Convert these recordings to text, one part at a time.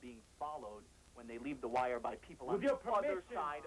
being followed when they leave the wire by people on With the your other permission. side.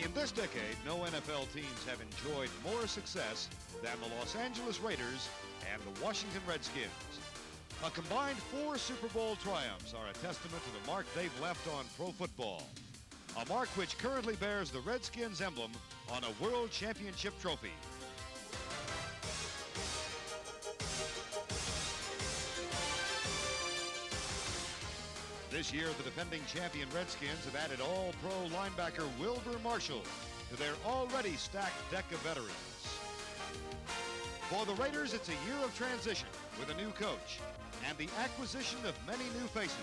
In this decade, no NFL teams have enjoyed more success than the Los Angeles Raiders and the Washington Redskins. A combined 4 Super Bowl triumphs are a testament to the mark they've left on pro football. A mark which currently bears the Redskins emblem on a World Championship trophy. This year, the defending champion Redskins have added all-pro linebacker Wilbur Marshall to their already stacked deck of veterans. For the Raiders, it's a year of transition with a new coach and the acquisition of many new faces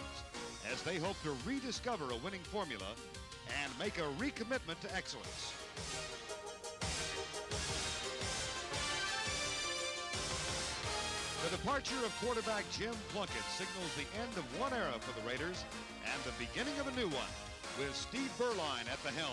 as they hope to rediscover a winning formula and make a recommitment to excellence. The departure of quarterback Jim Plunkett signals the end of one era for the Raiders and the beginning of a new one with Steve Berline at the helm.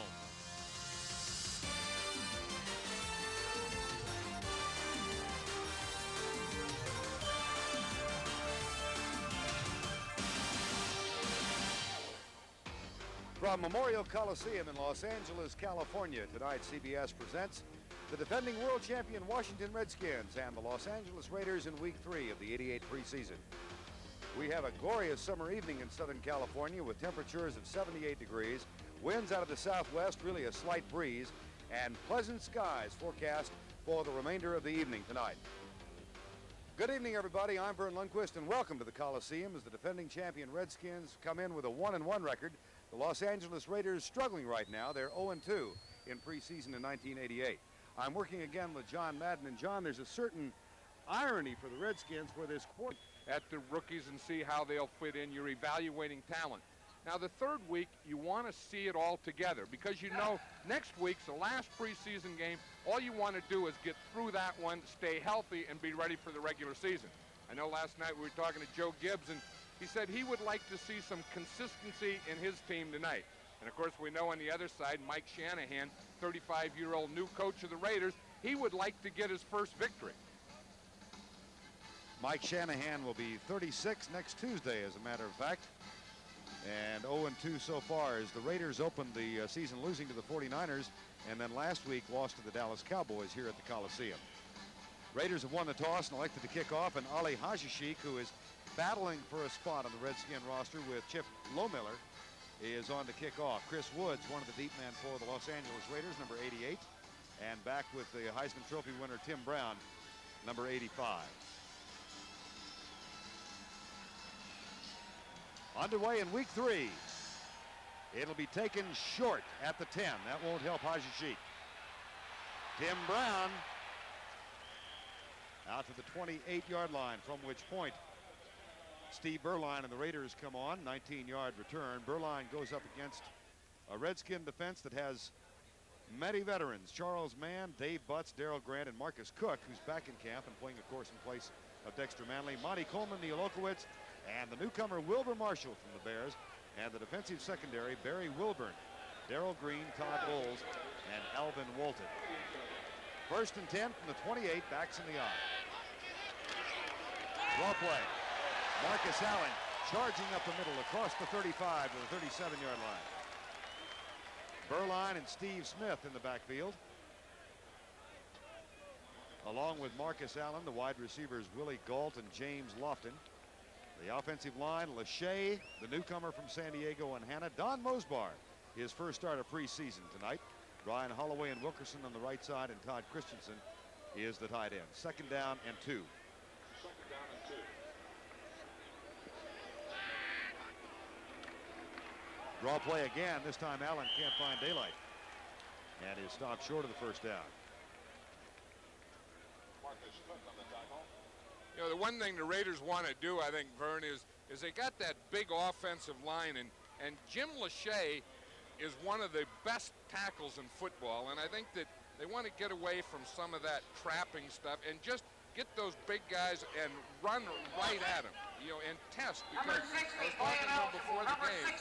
From Memorial Coliseum in Los Angeles, California, tonight CBS presents the defending world champion Washington Redskins and the Los Angeles Raiders in Week 3 of the '88 preseason. We have a glorious summer evening in Southern California with temperatures of 78 degrees, Winds out of the southwest, really a slight breeze, and pleasant skies forecast for the remainder of the evening tonight. Good evening, everybody. I'm Vern Lundquist, and welcome to the Coliseum as the defending champion Redskins come in with a 1-1 record. The Los Angeles Raiders struggling right now. They're 0-2 in preseason in 1988. I'm working again with John Madden, and John, there's a certain irony for the Redskins where this quarter at the rookies and see how they'll fit in. You're evaluating talent. Now, the third week, you want to see it all together because you know next week's the last preseason game. All you want to do is get through that one, stay healthy, and be ready for the regular season. I know last night we were talking to Joe Gibbs, and he said he would like to see some consistency in his team tonight. And, of course, we know on the other side, Mike Shanahan, 35-year-old new coach of the Raiders, he would like to get his first victory. Mike Shanahan will be 36 next Tuesday, as a matter of fact. And 0-2 so far as the Raiders opened the season losing to the 49ers and then last week lost to the Dallas Cowboys here at the Coliseum. Raiders have won the toss and elected to kick off, and Ali Hajishik, who is battling for a spot on the Redskin roster with Chip Lohmiller, is on to kick off. Chris Woods, one of the deep men for the Los Angeles Raiders, number 88, and back with the Heisman Trophy winner Tim Brown, number 85. Underway in week 3. It'll be taken short at the 10. That won't help Hajishik. Tim Brown out to the 28-yard line, from which point Steve Berline and the Raiders come on. 19-yard return. Berline goes up against a Redskin defense that has many veterans. Charles Mann, Dave Butts, Darrell Grant, and Marcus Cook, who's back in camp and playing, of course, in place of Dexter Manley. Monty Coleman, Neolokowicz, and the newcomer Wilbur Marshall from the Bears, and the defensive secondary Barry Wilburn, Darrell Green, Todd Bowles, and Alvin Walton. 1st and 10 from the 28, backs in the eye. Draw play. Marcus Allen charging up the middle across the 35 to the 37-yard line. Berline and Steve Smith in the backfield, along with Marcus Allen, the wide receivers Willie Gault and James Lofton. The offensive line, Lachey, the newcomer from San Diego, and Hanna. Don Mosbar, his first start of preseason tonight. Brian Holloway and Wilkerson on the right side, and Todd Christensen is the tight end. 2nd down and 2. Draw play again. This time Allen can't find daylight and is stopped short of the 1st down. You know, the one thing the Raiders want to do, I think, Vern, is they got that big offensive line, and Jim Lachey is one of the best tackles in football, and I think that they want to get away from some of that trapping stuff and just get those big guys and run right at them, you know, and test, because I was talking to them before the game,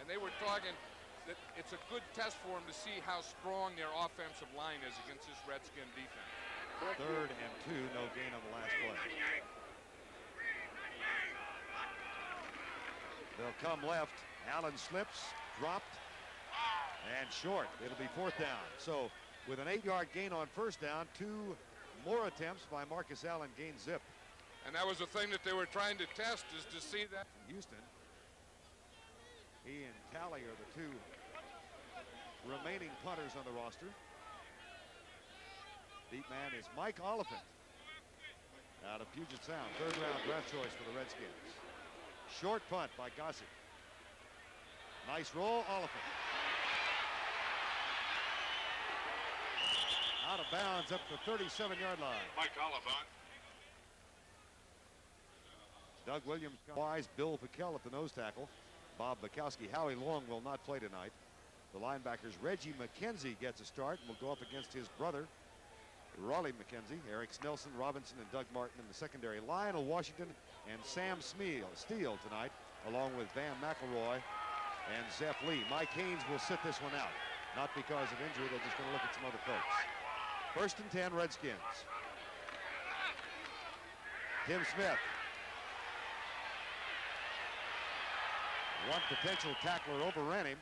and they were talking that it's a good test for them to see how strong their offensive line is against this Redskin defense. 3rd and 2, no gain on the last play. They'll come left. Allen slips, dropped, and short. It'll be 4th down. So with an 8-yard gain on 1st down, 2 more attempts by Marcus Allen gain zip. And that was the thing that they were trying to test, is to see that. Houston. He and Talley are the 2 remaining punters on the roster. Deep man is Mike Oliphant out of Puget Sound. 3rd round draft choice for the Redskins. Short punt by Gossett. Nice roll, Oliphant. Out of bounds up the 37-yard line. Mike Oliphant. Doug Williams, Wise, Bill Pickel at the nose tackle. Bob Bukowski, Howie Long will not play tonight. The linebackers, Reggie McKenzie gets a start and will go up against his brother, Raleigh McKenzie. Eric Snelson, Robinson, and Doug Martin in the secondary. Lionel Washington and Sam Steele tonight, along with Van McElroy and Zeph Lee. Mike Haynes will sit this one out. Not because of injury, they're just going to look at some other folks. 1st and 10, Redskins. Tim Smith. One potential tackler overran him.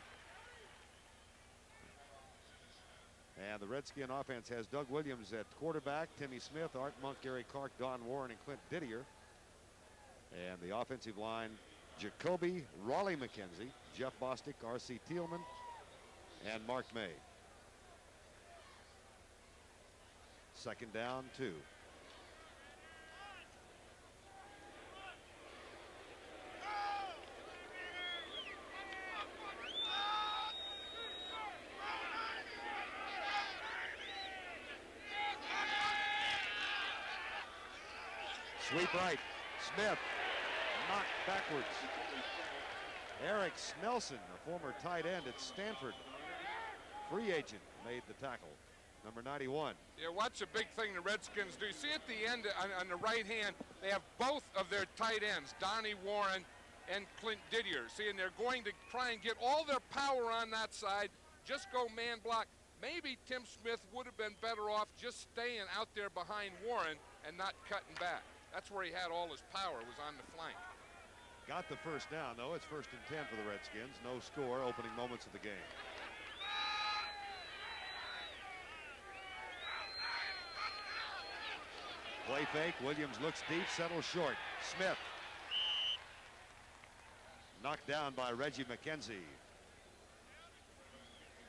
And the Redskin offense has Doug Williams at quarterback, Timmy Smith, Art Monk, Gary Clark, Don Warren, and Clint Didier. And the offensive line Jacoby, Raleigh McKenzie, Jeff Bostic, R.C. Thielman, and Mark May. Second down, 2. Sweep right. Smith knocked backwards. Eric Snelson, a former tight end at Stanford, free agent, made the tackle. Number 91. Yeah, what's a big thing the Redskins do? You see at the end on the right hand, they have both of their tight ends, Donnie Warren and Clint Didier. See, and they're going to try and get all their power on that side, just go man block. Maybe Tim Smith would have been better off just staying out there behind Warren and not cutting back. That's where he had all his power, was on the flank. Got the first down, though. It's 1st and 10 for the Redskins. No score, opening moments of the game. Play fake. Williams looks deep, settles short. Smith. Knocked down by Reggie McKenzie.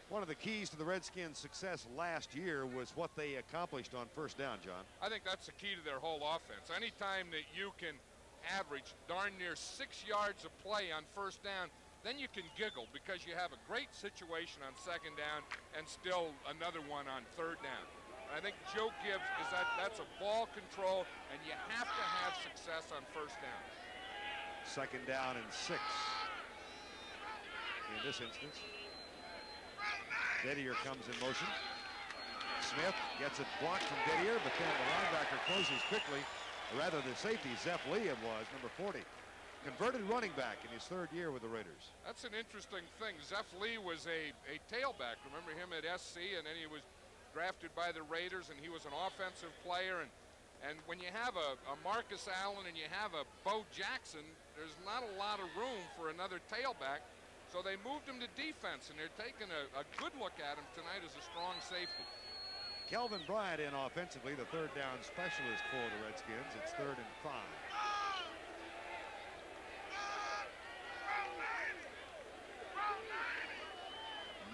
One of the keys to the Redskins' success last year was what they accomplished on first down, John. I think that's the key to their whole offense. Anytime that you can average darn near 6 yards of play on first down, then you can giggle because you have a great situation on second down and still another one on third down. And I think Joe Gibbs is that's a ball control, and you have to have success on first down. Second down and 6 in this instance. Didier comes in motion. Smith gets it blocked from Didier, but then the linebacker closes quickly. Or rather, the safety, Zeph Lee, it was, number 40. Converted running back in his 3rd year with the Raiders. That's an interesting thing. Zeph Lee was a tailback. Remember him at SC, and then he was drafted by the Raiders, and he was an offensive player. And when you have a Marcus Allen and you have a Bo Jackson, there's not a lot of room for another tailback. So they moved him to defense, and they're taking a good look at him tonight as a strong safety. Kelvin Bryant in offensively, the 3rd down specialist for the Redskins. It's 3rd and 5.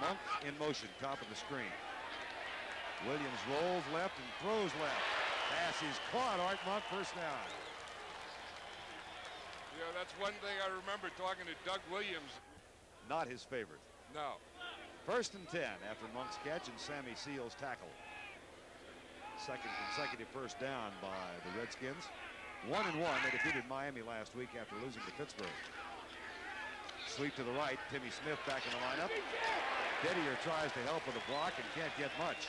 Monk in motion, top of the screen. Williams rolls left and throws left. Pass is caught. Art Monk, first down. Yeah, that's one thing I remember talking to Doug Williams. Not his favorite. No. 1st and 10 after Monk's catch and Sammy Seal's tackle. Second consecutive first down by the Redskins. 1-1. They defeated Miami last week after losing to Pittsburgh. Sweep to the right. Timmy Smith back in the lineup. Didier tries to help with a block and can't get much.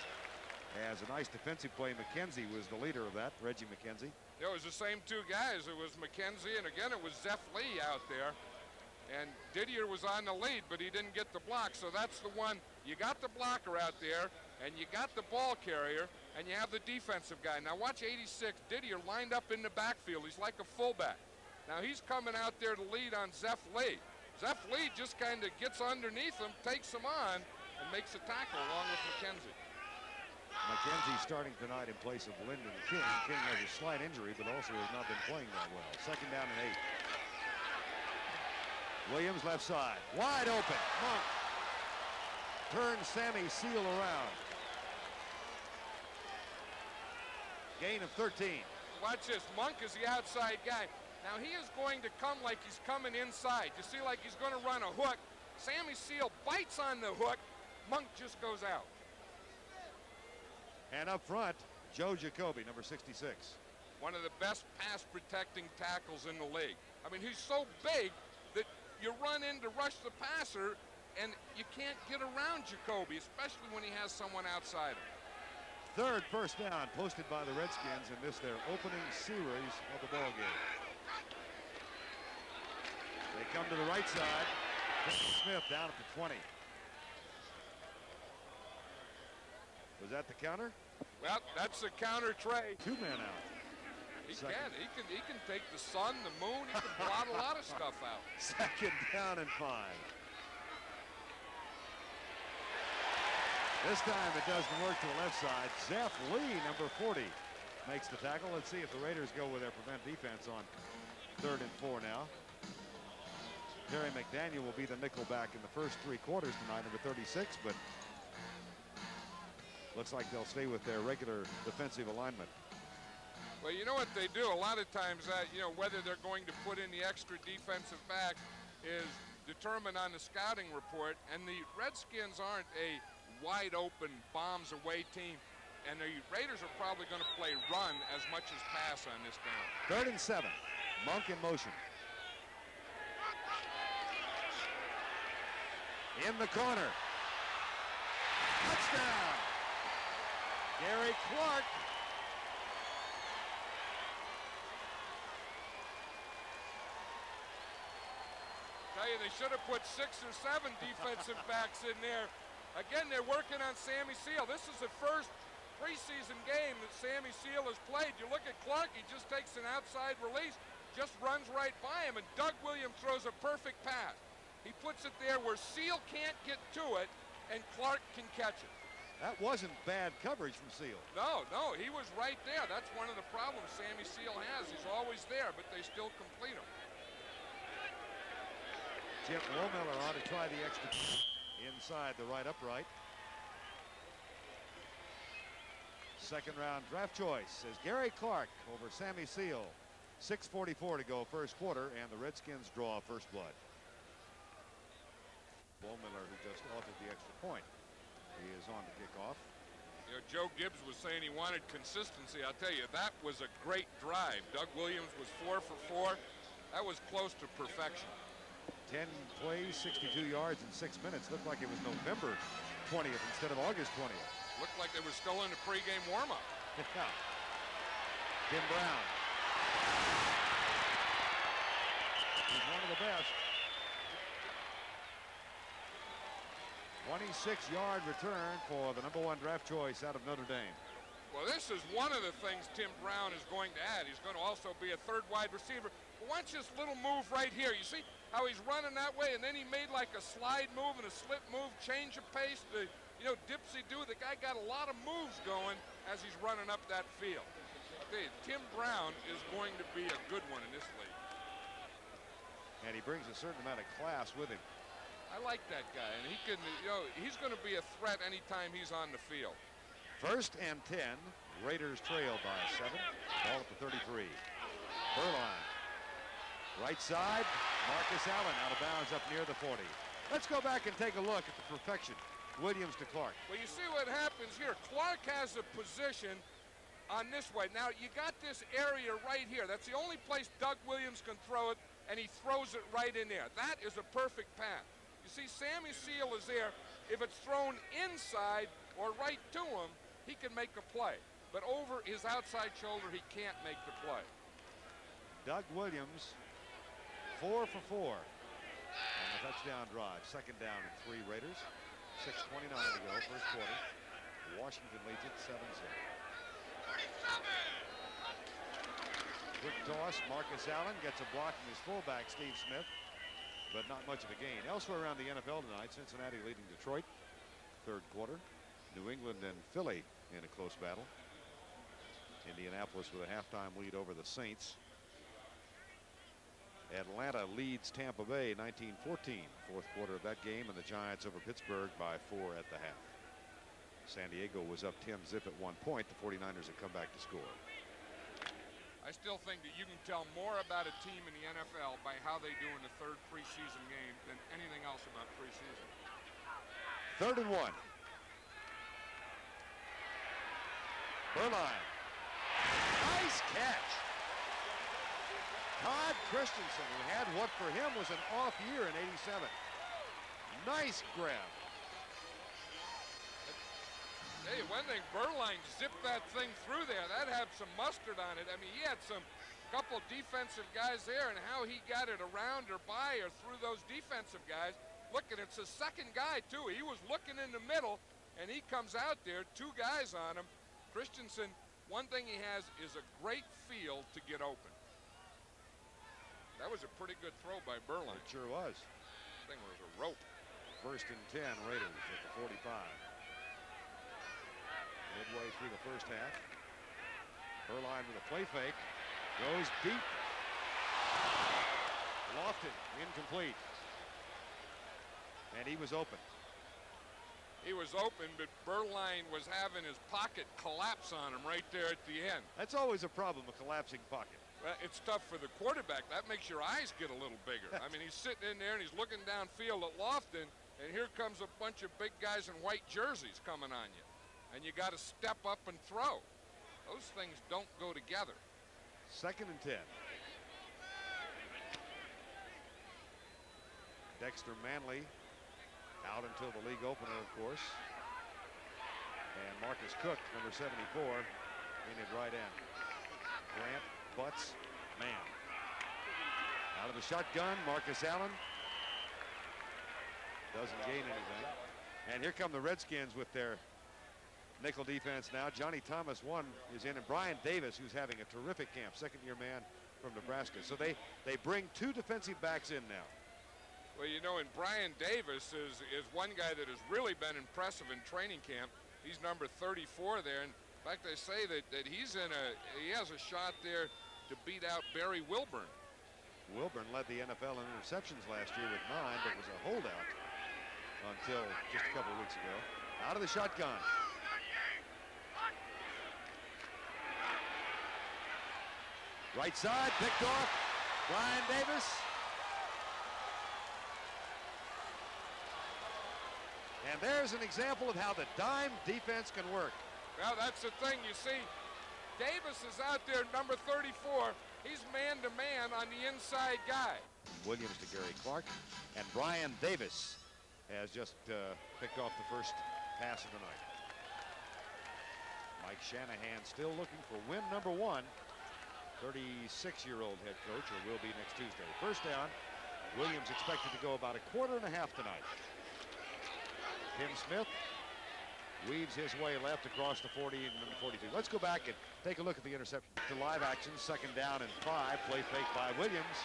As a nice defensive play, McKenzie was the leader of that, Reggie McKenzie. It was the same 2 guys. It was McKenzie, and again, it was Zeph Lee out there. And Didier was on the lead, but he didn't get the block. So that's the one. You got the blocker out there, and you got the ball carrier, and you have the defensive guy. Now watch 86. Didier lined up in the backfield. He's like a fullback. Now he's coming out there to lead on Zeph Lee. Zeph Lee just kind of gets underneath him, takes him on, and makes a tackle along with McKenzie. McKenzie starting tonight in place of Lyndon King. King has a slight injury, but also has not been playing that well. Second down and 8. Williams left side, wide open. Monk turns Sammy Seal around. Gain of 13. Watch this. Monk is the outside guy. Now he is going to come like he's coming inside. You see, like he's going to run a hook. Sammy Seal bites on the hook. Monk just goes out. And up front, Joe Jacoby, number 66. One of the best pass protecting tackles in the league. I mean, he's so big that you run in to rush the passer, and you can't get around Jacoby, especially when he has someone outside him. 3rd first down posted by the Redskins in this, their opening series of the ball game. They come to the right side. Smith down at the 20. Was that the counter? Well, that's the counter tray. 2 men out. He can take the sun, the moon. He can blot a lot of stuff out. Second down and 5. This time it doesn't work to the left side. Zeph Lee, number 40, makes the tackle. Let's see if the Raiders go with their prevent defense on 3rd and 4 now. Terry McDaniel will be the nickel back in the first 3 quarters tonight, number 36, but looks like they'll stay with their regular defensive alignment. Well, you know what they do? A lot of times, whether they're going to put in the extra defensive back is determined on the scouting report, and the Redskins aren't a wide-open, bombs-away team, and the Raiders are probably going to play run as much as pass on this down. 3rd and 7. Monk in motion. In the corner. Touchdown! Gary Clark. Tell you, they should have put 6 or 7 defensive backs in there. Again, they're working on Sammy Seal. This is the first preseason game that Sammy Seal has played. You look at Clark, he just takes an outside release, just runs right by him, and Doug Williams throws a perfect pass. He puts it there where Seal can't get to it, and Clark can catch it. That wasn't bad coverage from Seal. No, he was right there. That's one of the problems Sammy Seal has. He's always there, but they still complete him. Chip Lohmiller on to try the extra inside the right upright. Second round draft choice is Gary Clark over Sammy Seal. 6:44 to go first quarter, and the Redskins draw first blood. Lohmiller, who just offered the extra point. He is on to kick off. You know, Joe Gibbs was saying he wanted consistency. I'll tell you, that was a great drive. Doug Williams was 4 for 4. That was close to perfection. 10 plays, 62 yards in 6 minutes. Looked like it was November 20th instead of August 20th. Looked like they were still in the pregame warm-up. Tim Brown. He's one of the best. 26-yard return for the #1 draft choice out of Notre Dame. Well, this is one of the things Tim Brown is going to add. He's going to also be a 3rd wide receiver. But watch this little move right here. You see how he's running that way, and then he made like a slide move and a slip move, change of pace. Dipsy-do. The guy got a lot of moves going as he's running up that field. Tim Brown is going to be a good one in this league. And he brings a certain amount of class with him. I like that guy, and he can, he's going to be a threat anytime he's on the field. 1st and 10. Raiders trail by 7. Ball at the 33. Berline. Right side. Marcus Allen out of bounds up near the 40. Let's go back and take a look at the perfection. Williams to Clark. Well, you see what happens here. Clark has a position on this way. Now, you got this area right here. That's the only place Doug Williams can throw it, and he throws it right in there. That is a perfect pass. You see, Sammy Seal is there. If it's thrown inside or right to him, he can make a play. But over his outside shoulder, he can't make the play. Doug Williams, 4 for 4 on the touchdown drive. 2nd down and 3 Raiders. 6:29 to go, first quarter. Washington leads it 7-0. Quick toss. Marcus Allen gets a block from his fullback, Steve Smith, but not much of a gain. Elsewhere around the NFL tonight, Cincinnati leading Detroit. 3rd quarter. New England and Philly in a close battle. Indianapolis with a halftime lead over the Saints. Atlanta leads Tampa Bay 19-14. 4th quarter of that game, and the Giants over Pittsburgh by 4 at the half. San Diego was up 10-zip at one point. The 49ers have come back to score. I still think that you can tell more about a team in the NFL by how they do in the 3rd preseason game than anything else about preseason. 3rd and 1. Berline. Nice catch. Todd Christensen, who had what for him was an off year in '87. Nice grab. Hey, one thing, Berline zipped that thing through there. That had some mustard on it. I mean, he had some couple defensive guys there, and how he got it around or by or through those defensive guys. Look, and it's a 2nd guy, too. He was looking in the middle, and he comes out there, 2 guys on him. Christensen, one thing he has is a great feel to get open. That was a pretty good throw by Berline. It sure was. That thing was a rope. 1st and 10, Raiders at the 45. Midway through the first half. Berline with a play fake. Goes deep. Lofted. Incomplete. And he was open. He was open, but Berline was having his pocket collapse on him right there at the end. That's always a problem, a collapsing pocket. Well, it's tough for the quarterback. That makes your eyes get a little bigger. I mean, he's sitting in there and he's looking downfield at Lofton, and here comes a bunch of big guys in white jerseys coming on you. And you got to step up and throw. Those things don't go together. 2nd and 10. Dexter Manley out until the league opener, of course. And Marcus Cook, number 74, in at right end. Grant, Butts, man. Out of the shotgun, Marcus Allen. Doesn't gain anything. And here come the Redskins with their nickel defense now. Johnny Thomas, one, is in, and Brian Davis, who's having a terrific camp, second-year man from Nebraska. So they bring 2 defensive backs in now. Well, you know, and Brian Davis is one guy that has really been impressive in training camp. He's number 34 there. And in fact, they say that he has a shot there to beat out Barry Wilburn. Wilburn led the NFL in interceptions last year with 9, but was a holdout until just a couple of weeks ago. Out of the shotgun. Right side, picked off. Brian Davis. And there's an example of how the dime defense can work. Well, that's the thing. You see, Davis is out there, number 34. He's man-to-man on the inside guy. Williams to Gary Clark. And Brian Davis has just picked off the first pass of the night. Mike Shanahan still looking for win number 1. 36-year-old head coach, or will be next Tuesday. First down. Williams expected to go about a quarter and a half tonight. Tim Smith weaves his way left across the 40 and 42. Let's go back and take a look at the interception. To live action, 2nd down and 5. Play fake by Williams.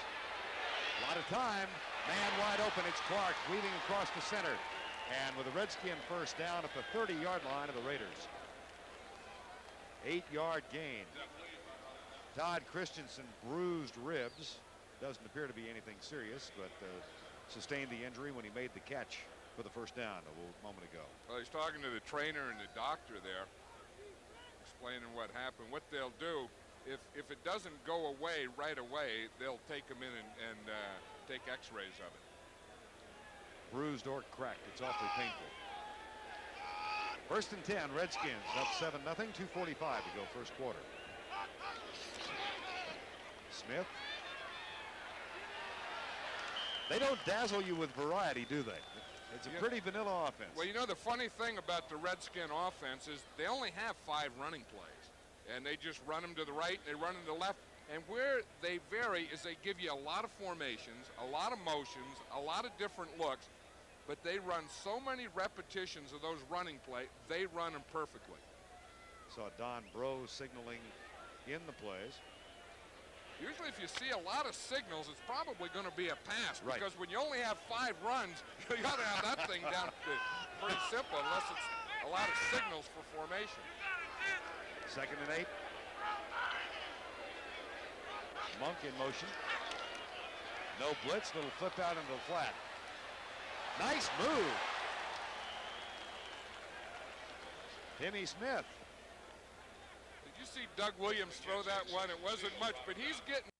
A lot of time. Man wide open. It's Clark weaving across the center. And with a Redskin first down at the 30-yard line of the Raiders. 8-yard gain. Todd Christensen bruised ribs. Doesn't appear to be anything serious, but sustained the injury when he made the catch for the first down a moment ago. Well, he's talking to the trainer and the doctor there, explaining what happened. What they'll do, if it doesn't go away right away, they'll take him in and take x-rays of it. Bruised or cracked. It's awfully painful. 1st and 10, Redskins up 7-0, 2:45 to go first quarter. Smith. They don't dazzle you with variety, do they? It's a pretty vanilla offense. Well, you know, the funny thing about the Redskin offense is they only have 5 running plays. And they just run them to the right, and they run them to the left. And where they vary is they give you a lot of formations, a lot of motions, a lot of different looks. But they run so many repetitions of those running plays, they run them perfectly. Saw Don Bro signaling in the plays. Usually if you see a lot of signals, it's probably going to be a pass. Right. Because when you only have 5 runs, you got to have that thing down pretty simple unless it's a lot of signals for formation. 2nd and 8. Monk in motion. No blitz, little flip out into the flat. Nice move. Timmy Smith. Did you see Doug Williams throw that one? It wasn't much, but he's getting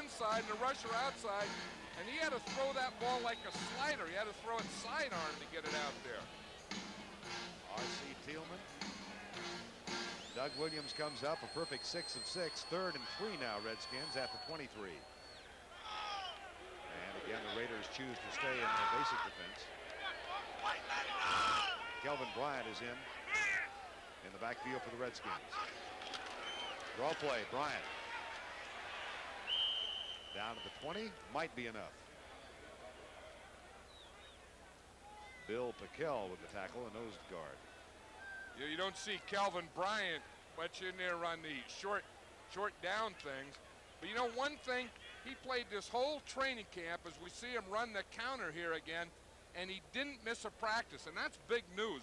inside and a rusher outside, and he had to throw that ball like a slider. He had to throw it sidearm to get it out there. R.C. Thielman. Doug Williams comes up, a perfect 6 of 6. 3rd and 3 now, Redskins at the 23. And again, the Raiders choose to stay in their basic defense. Kelvin Bryant is in the backfield for the Redskins. Draw play, Bryant. Down to the 20, might be enough. Bill Piquel with the tackle, a nose guard. You don't see Kelvin Bryant much in there on the short down things. But you know one thing, he played this whole training camp as we see him run the counter here again, and he didn't miss a practice, and that's big news.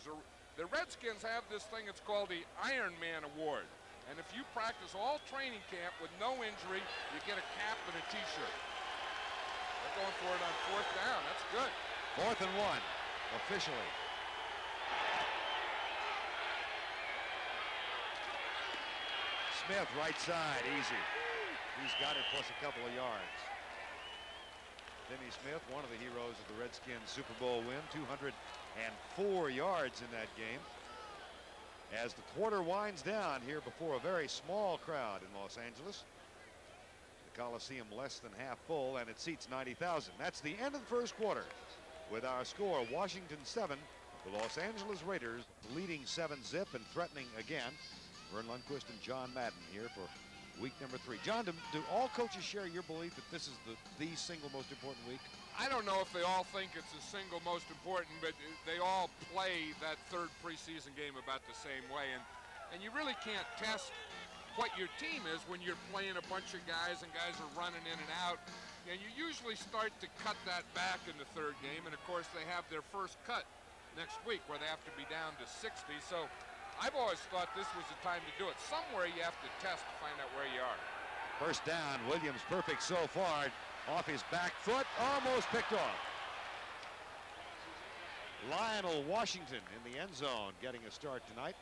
The Redskins have this thing, it's called the Iron Man Award. And if you practice all training camp with no injury, you get a cap and a T-shirt. They're going for it on 4th down. That's good. 4th and 1, officially. Smith, right side, easy. He's got it plus a couple of yards. Denny Smith, one of the heroes of the Redskins Super Bowl win, 204 yards in that game. As the quarter winds down here before a very small crowd in Los Angeles. The Coliseum less than half full, and it seats 90,000. That's the end of the first quarter. With our score, Washington 7, the Los Angeles Raiders leading 7-zip and threatening again. Vern Lundquist and John Madden here for week number 3. John, do all coaches share your belief that this is the single most important week? I don't know if they all think it's the single most important, but they all play that 3rd preseason game about the same way. And you really can't test what your team is when you're playing a bunch of guys and guys are running in and out. And you usually start to cut that back in the 3rd game. And, of course, they have their first cut next week where they have to be down to 60. So I've always thought this was the time to do it. Somewhere you have to test to find out where you are. First down, Williams perfect so far. Off his back foot, almost picked off. Lionel Washington in the end zone getting a start tonight.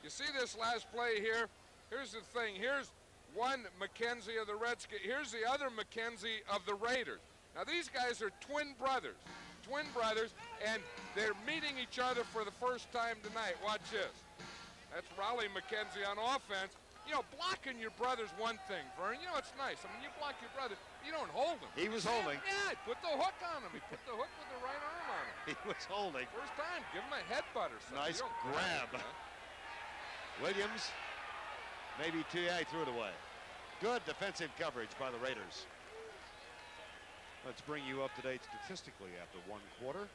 You see this last play here? Here's the thing. Here's one McKenzie of the Redskins. Here's the other McKenzie of the Raiders. Now these guys are twin brothers, and they're meeting each other for the first time tonight. Watch this. That's Raleigh McKenzie on offense. You know, blocking your brother's one thing, Vern. You know, it's nice. I mean, you block your brother, you don't hold him. He was holding. Yeah, put the hook on him. He put the hook with the right arm on him. He was holding. First time, give him a headbutt or something. Nice You don't grab. him, huh? Williams, maybe he threw it away. Good defensive coverage by the Raiders. Let's bring you up to date statistically after one quarter.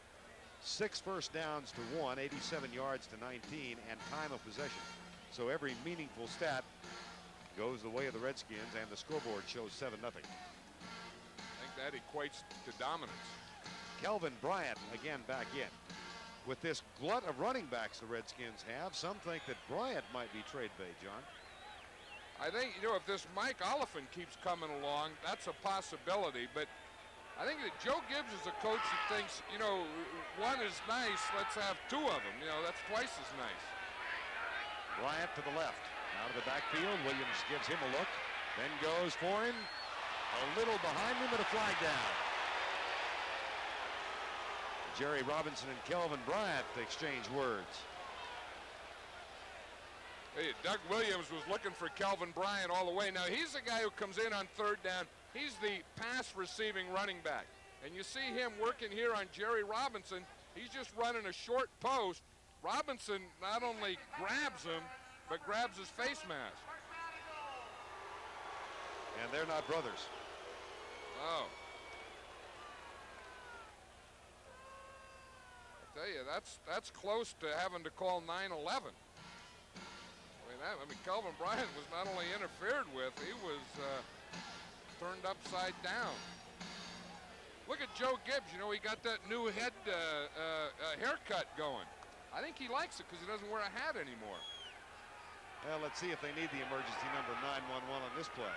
6 first downs to 1, 87 yards to 19, and time of possession. So every meaningful stat goes the way of the Redskins, and the scoreboard shows 7-0. I think that equates to dominance. Kelvin Bryant again back in. With this glut of running backs the Redskins have, some think that Bryant might be trade bait, John. I think, you know, if this Mike Oliphant keeps coming along, that's a possibility. But I think that Joe Gibbs is a coach that thinks, you know, one is nice, let's have 2 of them. You know, that's twice as nice. Bryant to the left. Out of the backfield, Williams gives him a look, then goes for him. A little behind him, but a flag down. Jerry Robinson and Kelvin Bryant exchange words. Hey, Doug Williams was looking for Kelvin Bryant all the way. Now, he's the guy who comes in on 3rd down. He's the pass-receiving running back. And you see him working here on Jerry Robinson. He's just running a short post. Robinson not only grabs him, but grabs his face mask. And they're not brothers. Oh. I tell you, that's close to having to call 9/11. I mean, Kelvin Bryant was not only interfered with, he was turned upside down. Look at Joe Gibbs. You know, he got that new head haircut going. I think he likes it because he doesn't wear a hat anymore. Well, let's see if they need the emergency number 911 on this play.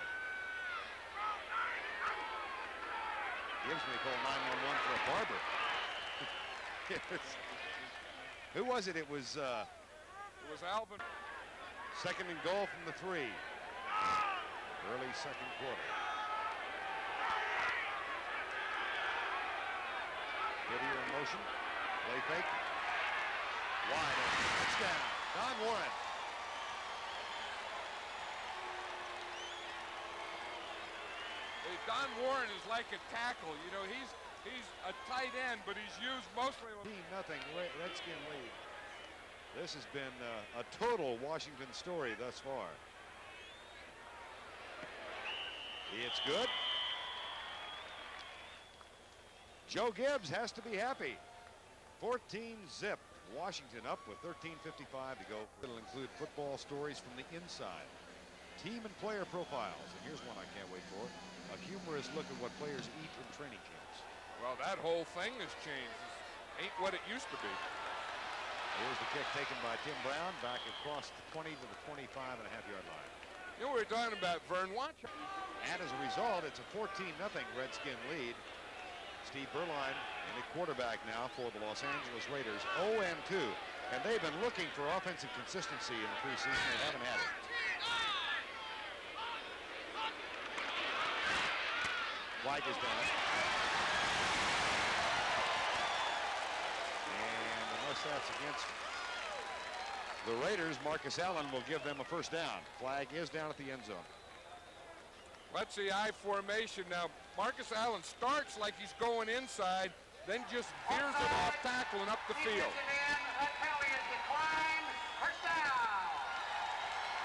Gibbs may call 911 for a barber. Who was it? It was Alvin. 2nd and goal from the 3. Early second quarter. Whittier in motion. Play fake. Wide open. Touchdown. Don Warren. Hey, Don Warren is like a tackle. You know, he's a tight end, but he's used mostly. 0-0 Redskin lead. This has been a total Washington story thus far. It's good. Joe Gibbs has to be happy. 14-zip. Washington up with 13:55 to go. It'll include football stories from the inside. Team and player profiles. And here's one I can't wait for. A humorous look at what players eat in training camps. Well, that whole thing has changed. It ain't what it used to be. Here's the kick taken by Tim Brown, back across the 20 to the 25.5-yard line. You know, we were talking about Vern. Watch. And as a result, it's a 14-0 Redskin lead. Steve Berline, the quarterback now for the Los Angeles Raiders, 0-2. And they've been looking for offensive consistency in the preseason. They haven't had it. White has done it. And unless that's against the Raiders, Marcus Allen will give them a first down. Flag is down at the end zone. Let's see I formation now. Marcus Allen starts like he's going inside, then just veers it off tackle and up the field.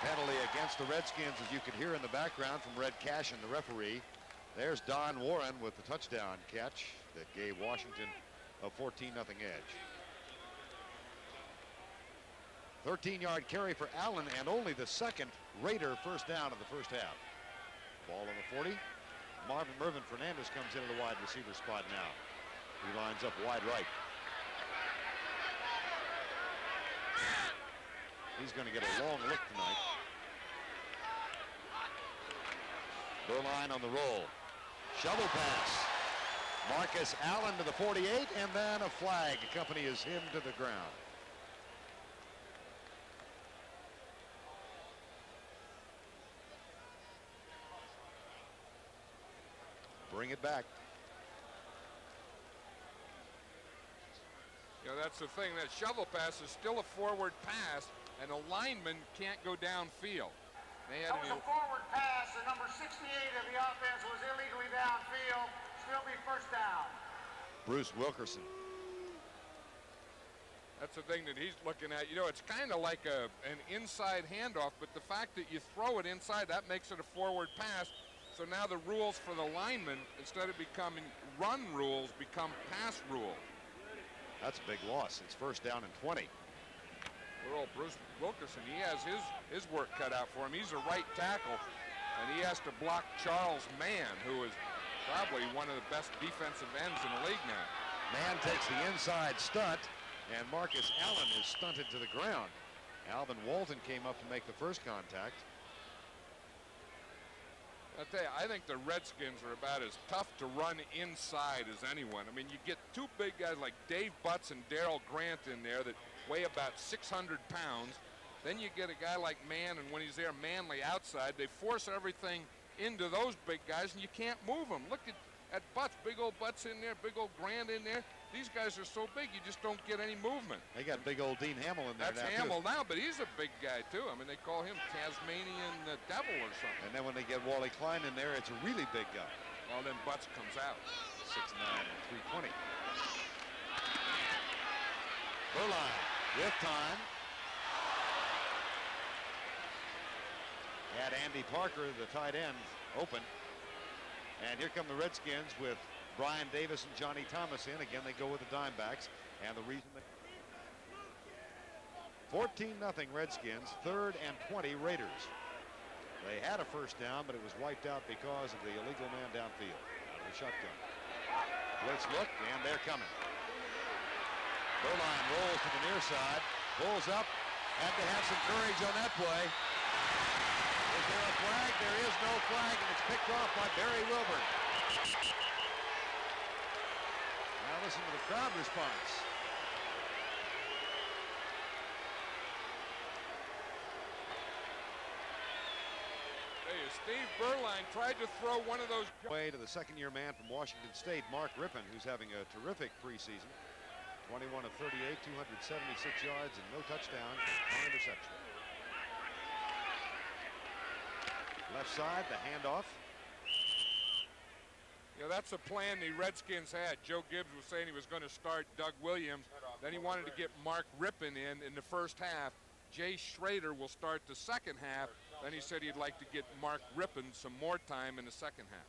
Penalty against the Redskins, as you could hear in the background from Red Cashin, the referee. There's Don Warren with the touchdown catch that gave Washington a 14-0 edge. 13-yard carry for Allen, and only the second Raider first down of the first half. Ball on the 40. Mervin Fernandez comes into the wide receiver spot now. He lines up wide right. He's going to get a long look tonight. Berline on the roll. Shovel pass. Marcus Allen to the 48, and then a flag accompanies him to the ground. Bring it back. You know, that's the thing. That shovel pass is still a forward pass, and a lineman can't go downfield. They had that was a forward pass, and number 68 of the offense was illegally downfield. Still be first down. Bruce Wilkerson. That's the thing that he's looking at. You know, it's kind of like an inside handoff, but the fact that you throw it inside, that makes it a forward pass. So now the rules for the linemen, instead of becoming run rules, become pass rules. That's a big loss. It's first down and 20. Poor old Bruce Wilkerson, he has his work cut out for him. He's a right tackle, and he has to block Charles Mann, who is probably one of the best defensive ends in the league now. Mann takes the inside stunt, and Marcus Allen is stunted to the ground. Alvin Walton came up to make the first contact. I'll tell you, I think the Redskins are about as tough to run inside as anyone. I mean, you get two big guys like Dave Butts and Darrell Grant in there that weigh about 600 pounds. Then you get a guy like Mann, and when he's there, Manley outside. They force everything into those big guys, and you can't move them. Look at Butts, big old Butts in there, big old Grant in there. These guys are so big, you just don't get any movement. They got big old Dean Hamill in there. That's Hamill now, but he's a big guy too. I mean, they call him Tasmanian Devil or something. And then when they get Wally Klein in there, it's a really big guy. Well, then Butts comes out. 6'9", and 320. Berline with time. Had Andy Parker, the tight end, open. And here come the Redskins with Brian Davis and Johnny Thomas in. Again, they go with the dime backs. And the reason they 14-0 Redskins, 3rd and 20 Raiders. They had a first down, but it was wiped out because of the illegal man downfield. Out of the shotgun. Blitz look, and they're coming. Berline rolls to the near side, pulls up, had to have some courage on that play. Is there a flag? There is no flag, and it's picked off by Barry Wilburn. Now listen to the crowd response. Hey, Steve Berline tried to throw one of those. Way to the second-year man from Washington State, Mark Rippon, who's having a terrific preseason. 21 of 38, 276 yards, and no touchdowns, no interception. Left side, the handoff. Yeah, that's a plan the Redskins had. Joe Gibbs was saying he was going to start Doug Williams. Then he wanted to get Mark Rippon in the first half. Jay Schrader will start the second half. Then he said he'd like to get Mark Rippon some more time in the second half.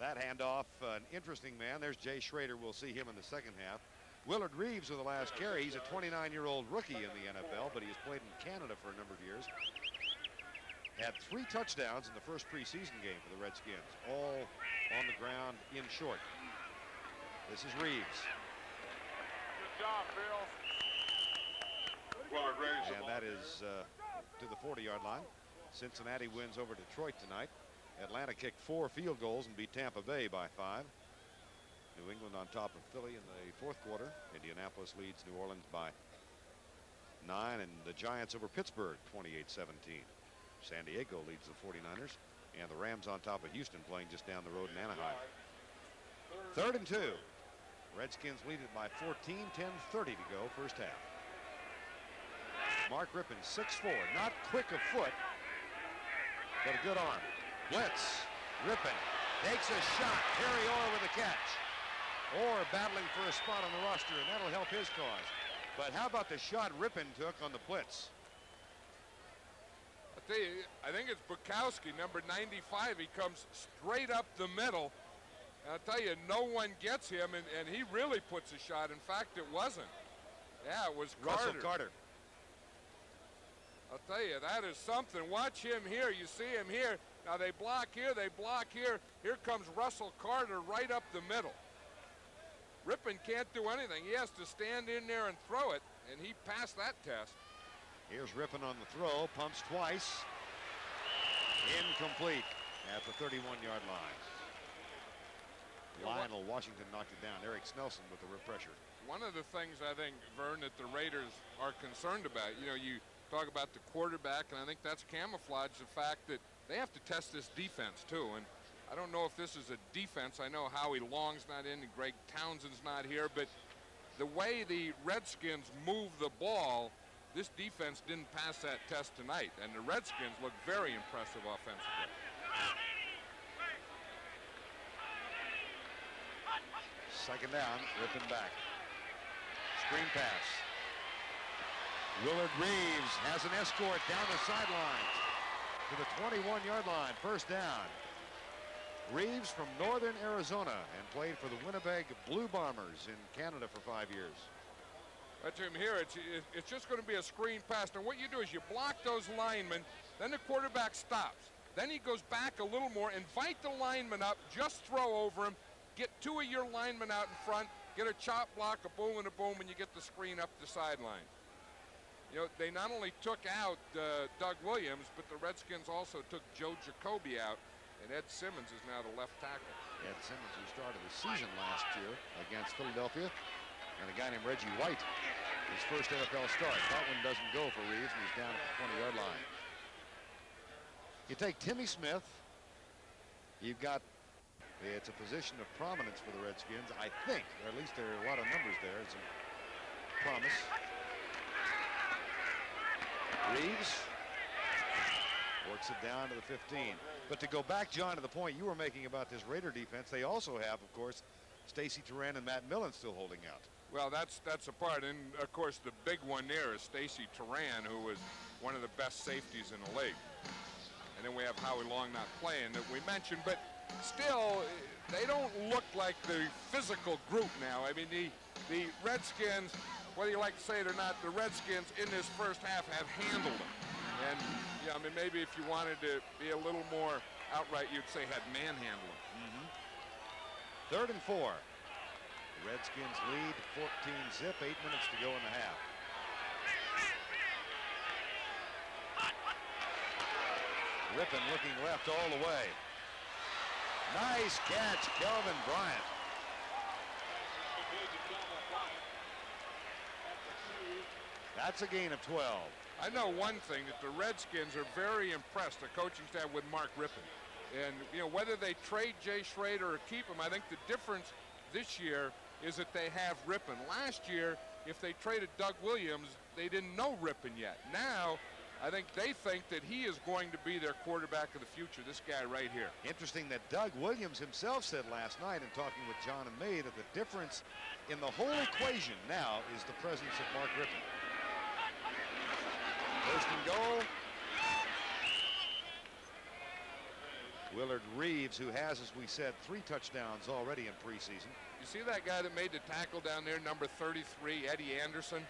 That handoff, an interesting man. There's Jay Schrader. We'll see him in the second half. Willard Reeves with the last carry. He's a 29-year-old rookie in the NFL, but he has played in Canada for a number of years. Had 3 touchdowns in the first preseason game for the Redskins, all on the ground in short. This is Reeves. Good job, Bill. And that is to the 40-yard line. Cincinnati wins over Detroit tonight. Atlanta kicked 4 field goals and beat Tampa Bay by 5. New England on top of Philly in the 4th quarter. Indianapolis leads New Orleans by 9, and the Giants over Pittsburgh 28-17. San Diego leads the 49ers, and the Rams on top of Houston playing just down the road in Anaheim. 3rd and 2. Redskins lead it by 14, 10:30 to go, first half. Mark Rippon, 6'4", not quick of foot, but a good arm. Blitz. Rippon takes a shot. Terry Orr with a catch. Orr battling for a spot on the roster, and that'll help his cause. But how about the shot Rippon took on the blitz? I tell you, I think it's Bukowski, number 95. He comes straight up the middle. And I'll tell you, no one gets him, and he really puts a shot. In fact, it wasn't. Yeah, it was Carter. Russell Carter. I'll tell you, that is something. Watch him here. You see him here. Now they block here, they block here. Here comes Russell Carter right up the middle. Rippon can't do anything. He has to stand in there and throw it, and he passed that test. Here's Rippon on the throw, pumps twice. Incomplete at the 31-yard line. Lionel Washington knocked it down. Eric Snelson with the pressure. One of the things I think, Vern, that the Raiders are concerned about, you know, you talk about the quarterback, and I think that's camouflage the fact that they have to test this defense too. And I don't know if this is a defense. I know Howie Long's not in and Greg Townsend's not here, but the way the Redskins move the ball, this defense didn't pass that test tonight, and the Redskins look very impressive offensively. Second down, Rippon back. Screen pass. Willard Reeves has an escort down the sideline to the 21-yard line. First down. Reeves from northern Arizona and played for the Winnipeg Blue Bombers in Canada for 5 years. That's him here. It's just going to be a screen pass. And what you do is you block those linemen, then the quarterback stops. Then he goes back a little more, invite the lineman up, just throw over him, get 2 of your linemen out in front, get a chop block, a boom, and you get the screen up the sideline. You know, they not only took out Doug Williams, but the Redskins also took Joe Jacoby out, and Ed Simmons is now the left tackle. Ed Simmons, who started the season last year against Philadelphia, and a guy named Reggie White, his first NFL start. That one doesn't go for Reeves, and he's down at the 20-yard line. You take Timmy Smith, you've got, it's a position of prominence for the Redskins, I think, or at least there are a lot of numbers there, and some promise. Reeves works it down to the 15. But to go back, John, to the point you were making about this Raider defense, they also have, of course, Stacy Turan and Matt Millen still holding out. Well, that's a part, and of course the big one there is Stacy Turan, who was one of the best safeties in the league. And then we have Howie Long not playing that we mentioned, but still, they don't look like the physical group now. I mean, the Redskins, whether you like to say it or not, the Redskins in this first half have handled them. And, yeah, I mean, maybe if you wanted to be a little more outright, you'd say had manhandled them. 3rd and 4. The Redskins lead 14-zip, 8 minutes to go in the half. Rippon looking left all the way. Nice catch, Kelvin Bryant. That's a gain of 12. I know one thing, that the Redskins are very impressed, the coaching staff, with Mark Rippon. And, you know, whether they trade Jay Schrader or keep him, I think the difference this year is that they have Rippon. Last year, if they traded Doug Williams, they didn't know Rippon yet. Now, I think they think that he is going to be their quarterback of the future, this guy right here. Interesting that Doug Williams himself said last night in talking with John and May that the difference in the whole equation now is the presence of Mark Rippon. First and goal. Willard Reeves, who has, as we said, 3 touchdowns already in preseason. You see that guy that made the tackle down there, number 33, Eddie Anderson?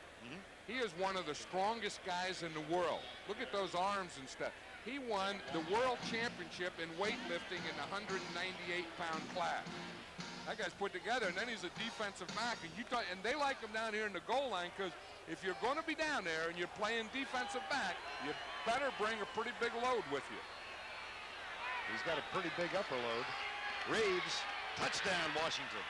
He is one of the strongest guys in the world. Look at those arms and stuff. He won the world championship in weightlifting in the 198-pound class. That guy's put together, and then he's a defensive back. And they like him down here in the goal line because if you're going to be down there and you're playing defensive back, you better bring a pretty big load with you. He's got a pretty big upper load. Reeves, touchdown, Washington.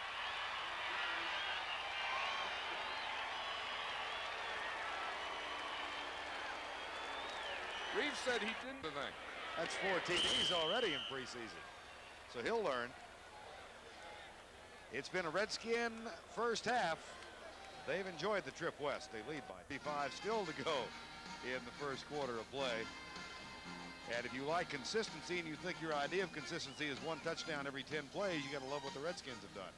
Reeves said he didn't do the thing. That's 4 TDs already in preseason, so he'll learn. It's been a Redskin first half. They've enjoyed the trip west. They lead by 55 still to go in the first quarter of play. And if you like consistency and you think your idea of consistency is 1 touchdown every 10 plays, you got to love what the Redskins have done.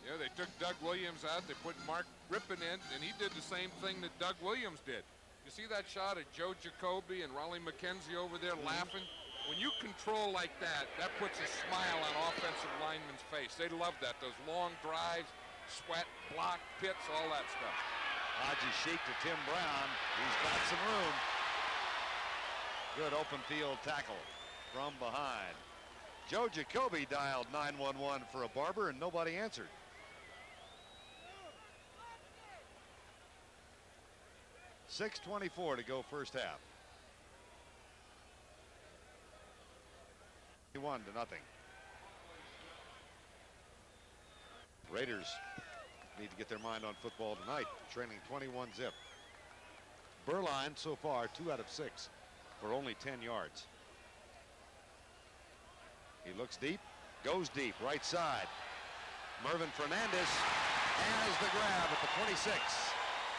Yeah, they took Doug Williams out. They put Mark Rippon in, and he did the same thing that Doug Williams did. You see that shot of Joe Jacoby and Raleigh McKenzie over there laughing? When you control like that, that puts a smile on offensive linemen's face. They love that. Those long drives, sweat, block, pits, all that stuff. Haji Sheik to Tim Brown. He's got some room. Good open field tackle from behind. Joe Jacoby dialed 911 for a barber and nobody answered. .6:24 to go first half. 1-0. Raiders need to get their mind on football tonight, trailing 21-zip. Burline so far 2 out of 6 for only 10 yards. He looks deep, goes deep, right side. Mervin Fernandez has the grab at the 26.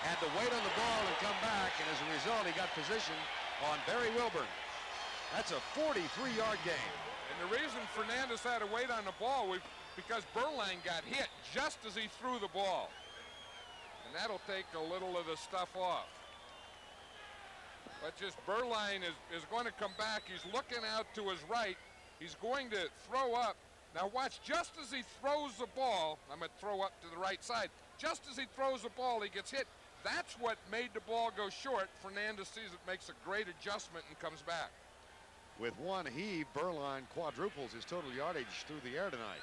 Had to wait on the ball and come back, and as a result, he got position on Barry Wilburn. That's a 43-yard gain. And the reason Fernandez had to wait on the ball was because Burline got hit just as he threw the ball. And that'll take a little of the stuff off. But just Burline is going to come back. He's looking out to his right. He's going to throw up. Now watch, just as he throws the ball, I'm going to throw up to the right side. Just as he throws the ball, he gets hit. That's what made the ball go short. Fernandez sees it, makes a great adjustment, and comes back. With one heave, Burline quadruples his total yardage through the air tonight.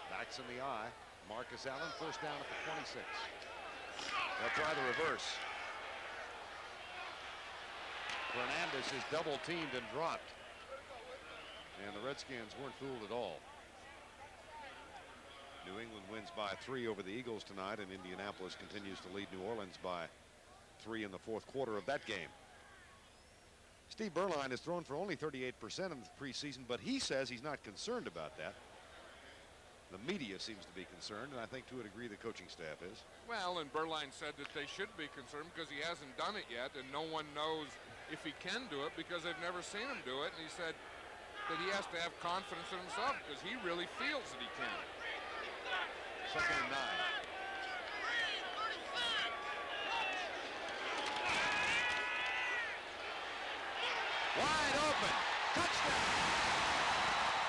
Backs in the eye. Marcus Allen, first down at the 26. They'll try the reverse. Fernandez is double teamed and dropped. And the Redskins weren't fooled at all. New England wins by 3 over the Eagles tonight, and Indianapolis continues to lead New Orleans by 3 in the fourth quarter of that game. Steve Burline has thrown for only 38% in the preseason, but he says he's not concerned about that. The media seems to be concerned, and I think to a degree the coaching staff is. Well, and Burline said that they should be concerned because he hasn't done it yet, and no one knows if he can do it because they've never seen him do it. And he said that he has to have confidence in himself because he really feels that he can. 2nd and 9. Wide open. Touchdown.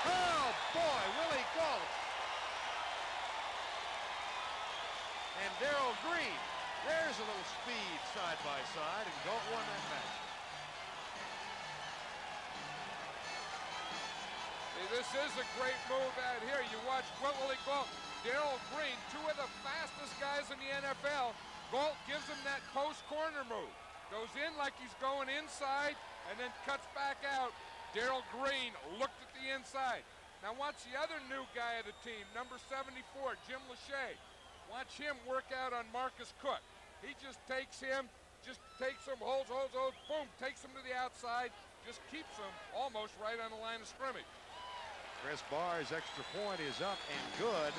Oh, boy, Willie Gault. And Darrell Green. There's a little speed side by side, and Gault won that match. Hey, this is a great move out here. You watch Willie Gault. Darrell Green, 2 of the fastest guys in the NFL. Gault gives him that post corner move. Goes in like he's going inside and then cuts back out. Darrell Green looked at the inside. Now watch the other new guy of the team, number 74, Jim Lachey. Watch him work out on Marcus Cook. He just takes him, holds, boom, takes him to the outside, just keeps him almost right on the line of scrimmage. Chris Barr's extra point is up and good.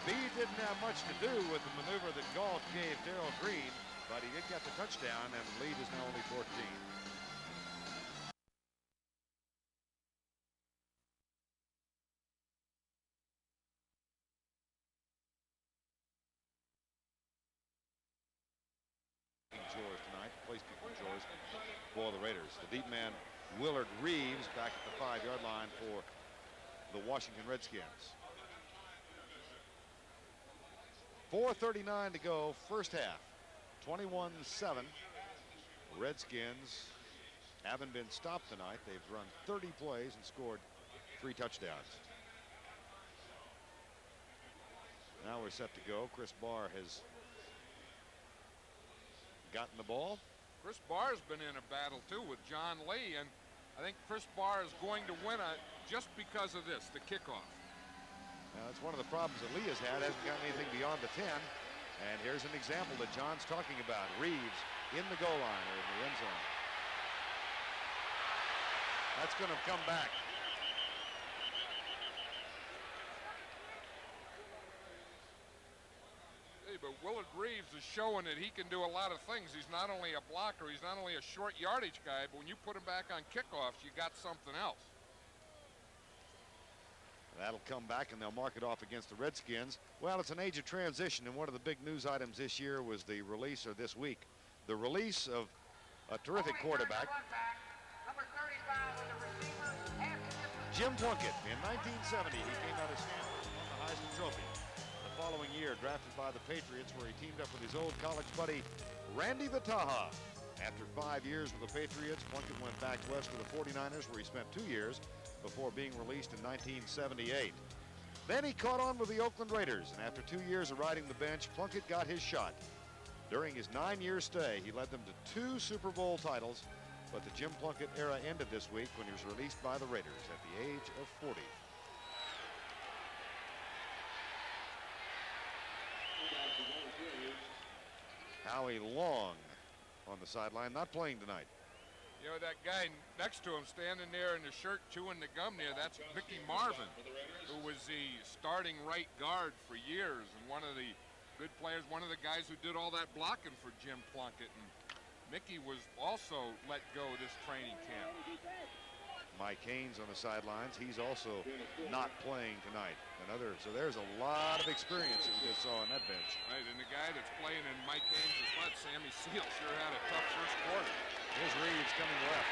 Speed didn't have much to do with the maneuver that Gault gave Darrell Green, but he did get the touchdown, and the lead is now only 14. Chores tonight, place-keeping chores for the Raiders. The deep man, Willard Reeves, back at the 5-yard line for the Washington Redskins. 4:39 to go, first half. 21-7. Redskins haven't been stopped tonight. They've run 30 plays and scored 3 touchdowns. Now we're set to go. Chris Barr has gotten the ball. Chris Barr's been in a battle too with John Lee, and I think Chris Barr is going to win it just because of this, the kickoff. Now, that's one of the problems that Lee has had. Hasn't gotten anything beyond the 10. And here's an example that John's talking about. Reeves in the goal line or in the end zone. That's going to come back. Hey, but Willard Reeves is showing that he can do a lot of things. He's not only a blocker, he's not only a short yardage guy, but when you put him back on kickoffs, you got something else. That'll come back, and they'll mark it off against the Redskins. Well, it's an age of transition, and one of the big news items this year was the release, or this week, the release of a terrific quarterback, Number 35 with the receiver, Jim Plunkett. In 1970, he came out of Stanford and won the Heisman Trophy. The following year, drafted by the Patriots, where he teamed up with his old college buddy, Randy Vitaja. After 5 years with the Patriots, Plunkett went back west to the 49ers, where he spent 2 years before being released in 1978. Then he caught on with the Oakland Raiders, and after 2 years of riding the bench, Plunkett got his shot. During his 9-year stay, he led them to 2 Super Bowl titles, but the Jim Plunkett era ended this week when he was released by the Raiders at the age of 40. Howie Long on the sideline, not playing tonight. You know, that guy next to him standing there in the shirt chewing the gum there, that's Mickey Marvin, who was the starting right guard for years and one of the good players, one of the guys who did all that blocking for Jim Plunkett. And Mickey was also let go this training camp. Mike Haynes on the sidelines. He's also not playing tonight. So there's a lot of experience that we just saw on that bench. Right, and the guy that's playing in Mike Haynes' spot, Sammy Seal, sure had a tough first quarter. Here's Reeves coming left.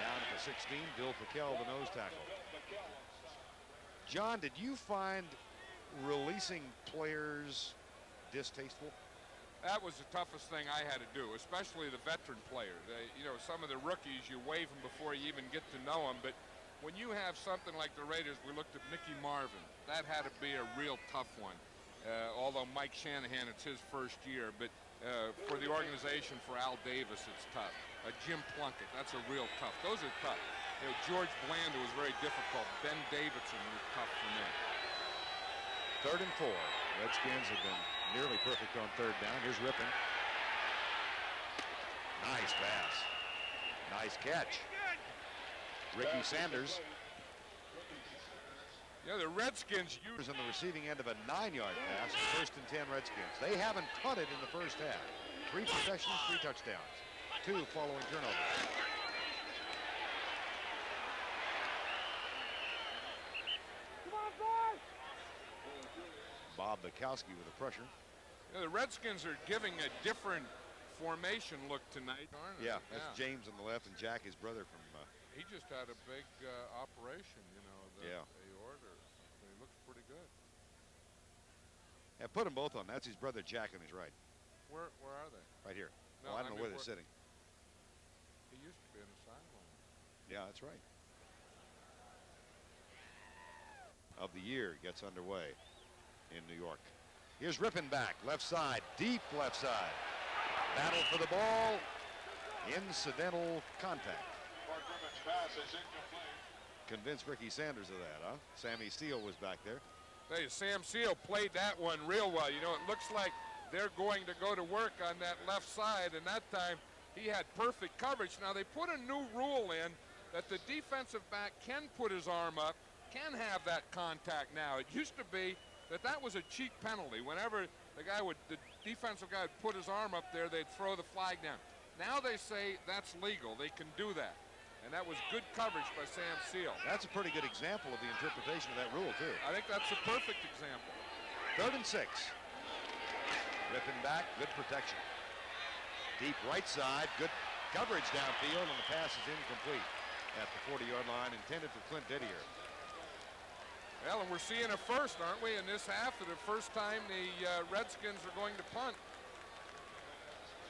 Down at the 16, Bill Pickel, the nose tackle. John, did you find releasing players distasteful? That was the toughest thing I had to do, especially the veteran players. You know, some of the rookies, you waive them before you even get to know them. But when you have something like the Raiders, we looked at Mickey Marvin. That had to be a real tough one. Although Mike Shanahan, it's his first year. But for the organization, for Al Davis, it's tough. Jim Plunkett, that's a real tough. Those are tough. You know, George Blanda was very difficult. Ben Davidson was tough for me. 3rd and 4. Redskins have been nearly perfect on 3rd down. Here's Rippon. Nice pass. Nice catch. Ricky Sanders. Yeah, the Redskins was on the receiving end of a 9-yard pass. 1st and 10 Redskins. They haven't punted in the first half. 3 possessions, 3 touchdowns. 2 following turnovers. Bob Bukowski with the pressure. Yeah, the Redskins are giving a different formation look tonight, aren't they? Yeah, that's James on the left and Jack, his brother from... he just had a big operation, you know, the aorta. So he looks pretty good. Yeah, put them both on. That's his brother Jack on his right. Where are they? Right here. No, I don't know where they're sitting. He used to be in the sideline. Yeah, that's right. Of the year gets underway in New York. Here's Rippon back, left side, deep left side. Battle for the ball. Incidental contact. Convinced Ricky Sanders of that, huh? Sammy Steele was back there. Hey, Sam Seal played that one real well. You know, it looks like they're going to go to work on that left side, and that time he had perfect coverage. Now, they put a new rule in that the defensive back can put his arm up, can have that contact now. It used to be that was a cheap penalty. Whenever the defensive guy would put his arm up there, they'd throw the flag down. Now they say that's legal. They can do that. And that was good coverage by Sam Seal. That's a pretty good example of the interpretation of that rule, too. I think that's a perfect example. 3rd and 6. Rippon back, good protection. Deep right side, good coverage downfield, and the pass is incomplete at the 40-yard line, intended for Clint Didier. Well, and we're seeing a first, aren't we, in this half, for the first time the Redskins are going to punt.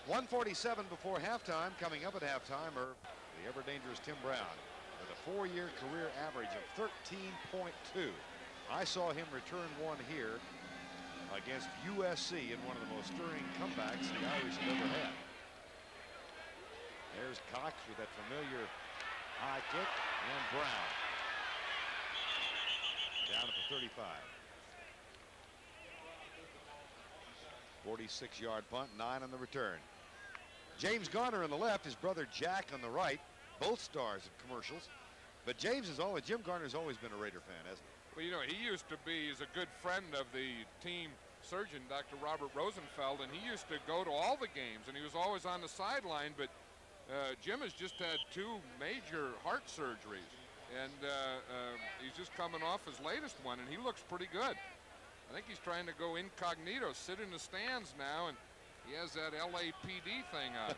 1:47 before halftime. Coming up at halftime are the ever-dangerous Tim Brown with a 4-year career average of 13.2. I saw him return one here against USC in one of the most stirring comebacks the Irish have ever had. There's Cox with that familiar high kick, and Brown down at the 35. 46-yard punt, 9 on the return. James Garner on the left, his brother Jack on the right, both stars of commercials. But Jim Garner's always been a Raider fan, hasn't he? Well, you know, he's a good friend of the team surgeon, Dr. Robert Rosenfeld, and he used to go to all the games, and he was always on the sideline. But Jim has just had 2 major heart surgeries, and he's just coming off his latest one, and he looks pretty good. I think he's trying to go incognito, sit in the stands now, and he has that LAPD thing on.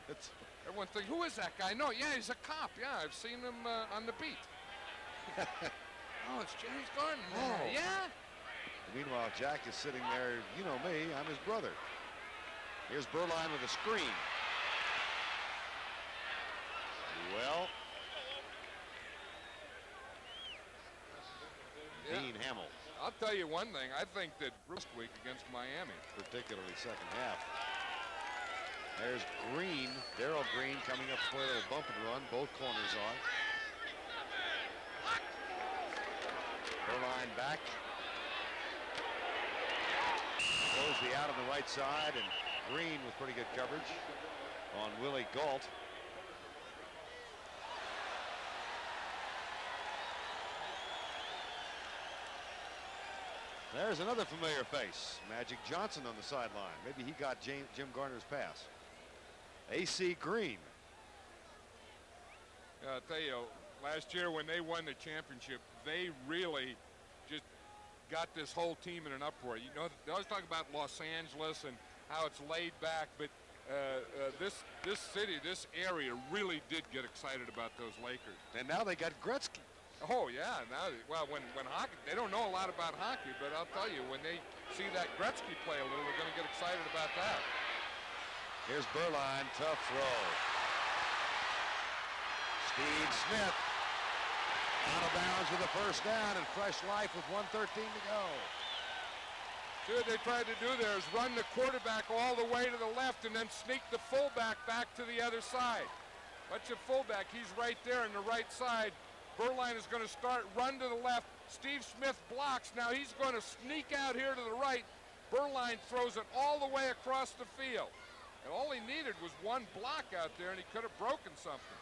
Everyone thinks, who is that guy? No, yeah, he's a cop. Yeah, I've seen him on the beat. Oh, it's James Garner. Oh. Yeah? Meanwhile, Jack is sitting there. You know me, I'm his brother. Here's Berline with a screen. Well, yeah. Dean Hamill, I'll tell you one thing. I think that this week against Miami. particularly second half. There's Green, Darrell Green coming up for a little bump and run. Both corners are. Berline back. Throws the out on the right side, and Green with pretty good coverage on Willie Gault. There's another familiar face, Magic Johnson on the sideline. Maybe he got Jim Garner's pass. A.C. Green. I'll tell you, last year when they won the championship, they really just got this whole team in an uproar. You know, they always talk about Los Angeles and how it's laid back, but this city, this area really did get excited about those Lakers. And now they got Gretzky. Oh yeah, now well when hockey, they don't know a lot about hockey, but I'll tell you, when they see that Gretzky play a little, they're going to get excited about that. Here's Berline, tough throw. Steve Smith out of bounds with a first down and fresh life with 1:13 to go. See what they tried to do there is run the quarterback all the way to the left and then sneak the fullback back to the other side. Watch the fullback, he's right there on the right side. Berline is going to start, run to the left. Steve Smith blocks. Now he's going to sneak out here to the right. Berline throws it all the way across the field. And all he needed was one block out there, and he could have broken something.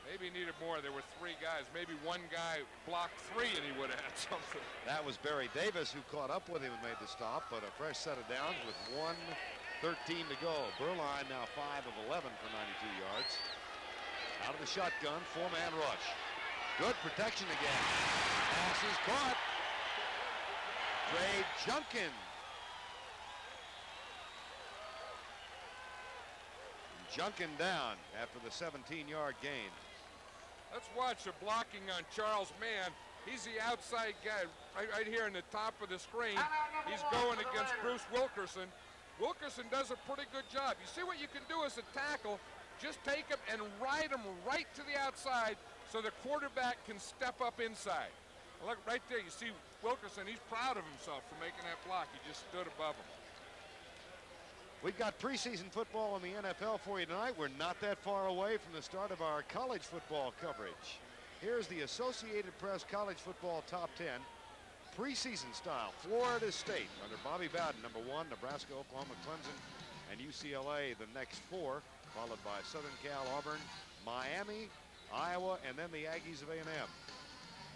Maybe he needed more. There were 3 guys. Maybe one guy blocked 3, and he would have had something. That was Barry Davis who caught up with him and made the stop, but a fresh set of downs with 1:13 to go. Berline now 5 of 11 for 92 yards. Out of the shotgun, 4-man rush. Good protection again. Pass is caught. Trey Junkin. Junkin down after the 17-yard gain. Let's watch the blocking on Charles Mann. He's the outside guy right here in the top of the screen. He's going against Bruce Wilkerson. Wilkerson does a pretty good job. You see what you can do as a tackle? Just take him and ride him right to the outside so the quarterback can step up inside. Look right there, you see Wilkerson, he's proud of himself for making that block. He just stood above him. We've got preseason football in the NFL for you tonight. We're not that far away from the start of our college football coverage. Here's the Associated Press College Football Top 10. Preseason style, Florida State under Bobby Bowden, number 1, Nebraska, Oklahoma, Clemson, and UCLA, the next 4, followed by Southern Cal, Auburn, Miami, Iowa, and then the Aggies of A&M.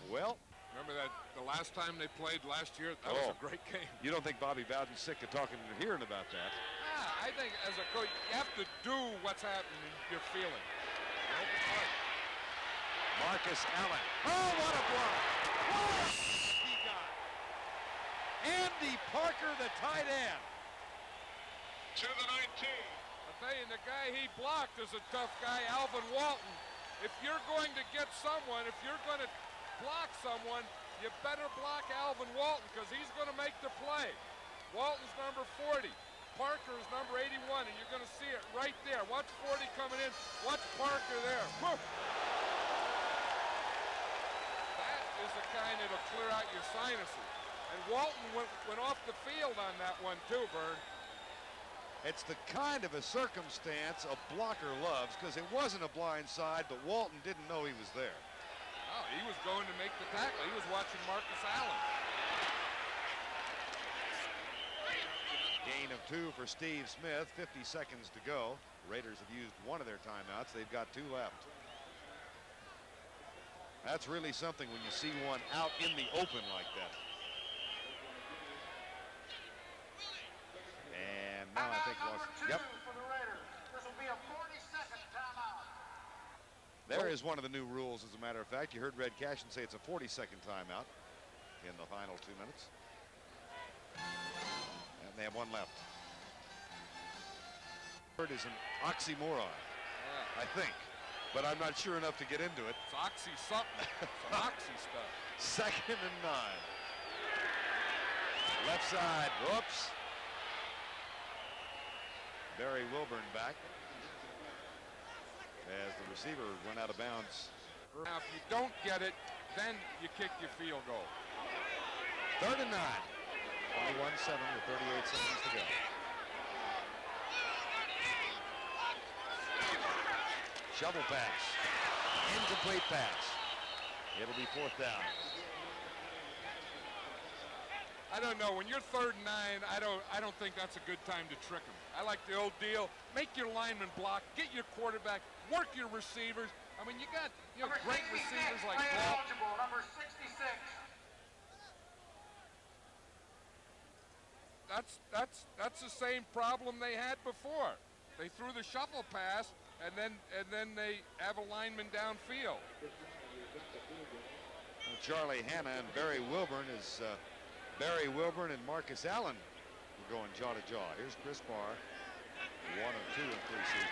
Well, remember that the last time they played last year? That was a great game. You don't think Bobby Bowden's sick of talking and hearing about that? I think as a coach, you have to do what's happening, you're feeling. Marcus Allen. Oh, what a block! What he got! Andy Parker, the tight end. To the 19. I'll tell you, the guy he blocked is a tough guy, Alvin Walton. If you're going to get someone, if you're going to block someone, you better block Alvin Walton because he's going to make the play. Walton's number 40. Parker is number 81, and you're going to see it right there. Watch 40 coming in. Watch Parker there. Woo! That is the kind that'll clear out your sinuses. And Walton went off the field on that one too, Vern. It's the kind of a circumstance a blocker loves, because it wasn't a blind side, but Walton didn't know he was there. Oh, he was going to make the tackle. He was watching Marcus Allen. Gain of 2 for Steve Smith, 50 seconds to go. The Raiders have used one of their timeouts. They've got 2 left. That's really something when you see one out in the open like that. And now I think Yep. For the Raiders. This will be a 40-second timeout. There is one of the new rules, as a matter of fact. You heard Red Cashin say it's a 40-second timeout in the final 2 minutes. And they have 1 left. Word is an oxymoron, I think, but I'm not sure enough to get into it. It's oxy something. It's oxy stuff. 2nd and 9. Left side, whoops. Barry Wilburn back as the receiver went out of bounds. Now, if you don't get it, then you kick your field goal. 3rd and 9. 21-7 with 38 seconds to go. Shovel pass. Incomplete pass. It'll be 4th down. I don't know. When you're 3rd and 9, I don't think that's a good time to trick them. I like the old deal. Make your lineman block. Get your quarterback. Work your receivers. I mean, you got great receivers like that. Eligible, number 66. That's the same problem they had before. They threw the shuffle pass, and then they have a lineman downfield. Well, Charlie Hanna and Barry Wilburn is Barry Wilburn and Marcus Allen were going jaw to jaw. Here's Chris Barr, 1 of 2 in preseason.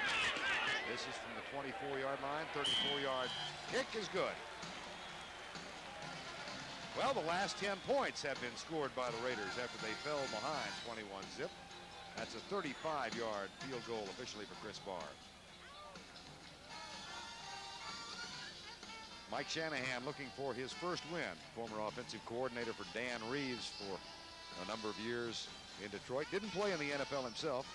This is from the 24-yard line. 34-yard kick is good. Well, the last 10 points have been scored by the Raiders after they fell behind 21-zip. That's a 35-yard field goal officially for Chris Barr. Mike Shanahan looking for his first win. Former offensive coordinator for Dan Reeves for a number of years in Detroit. Didn't play in the NFL himself.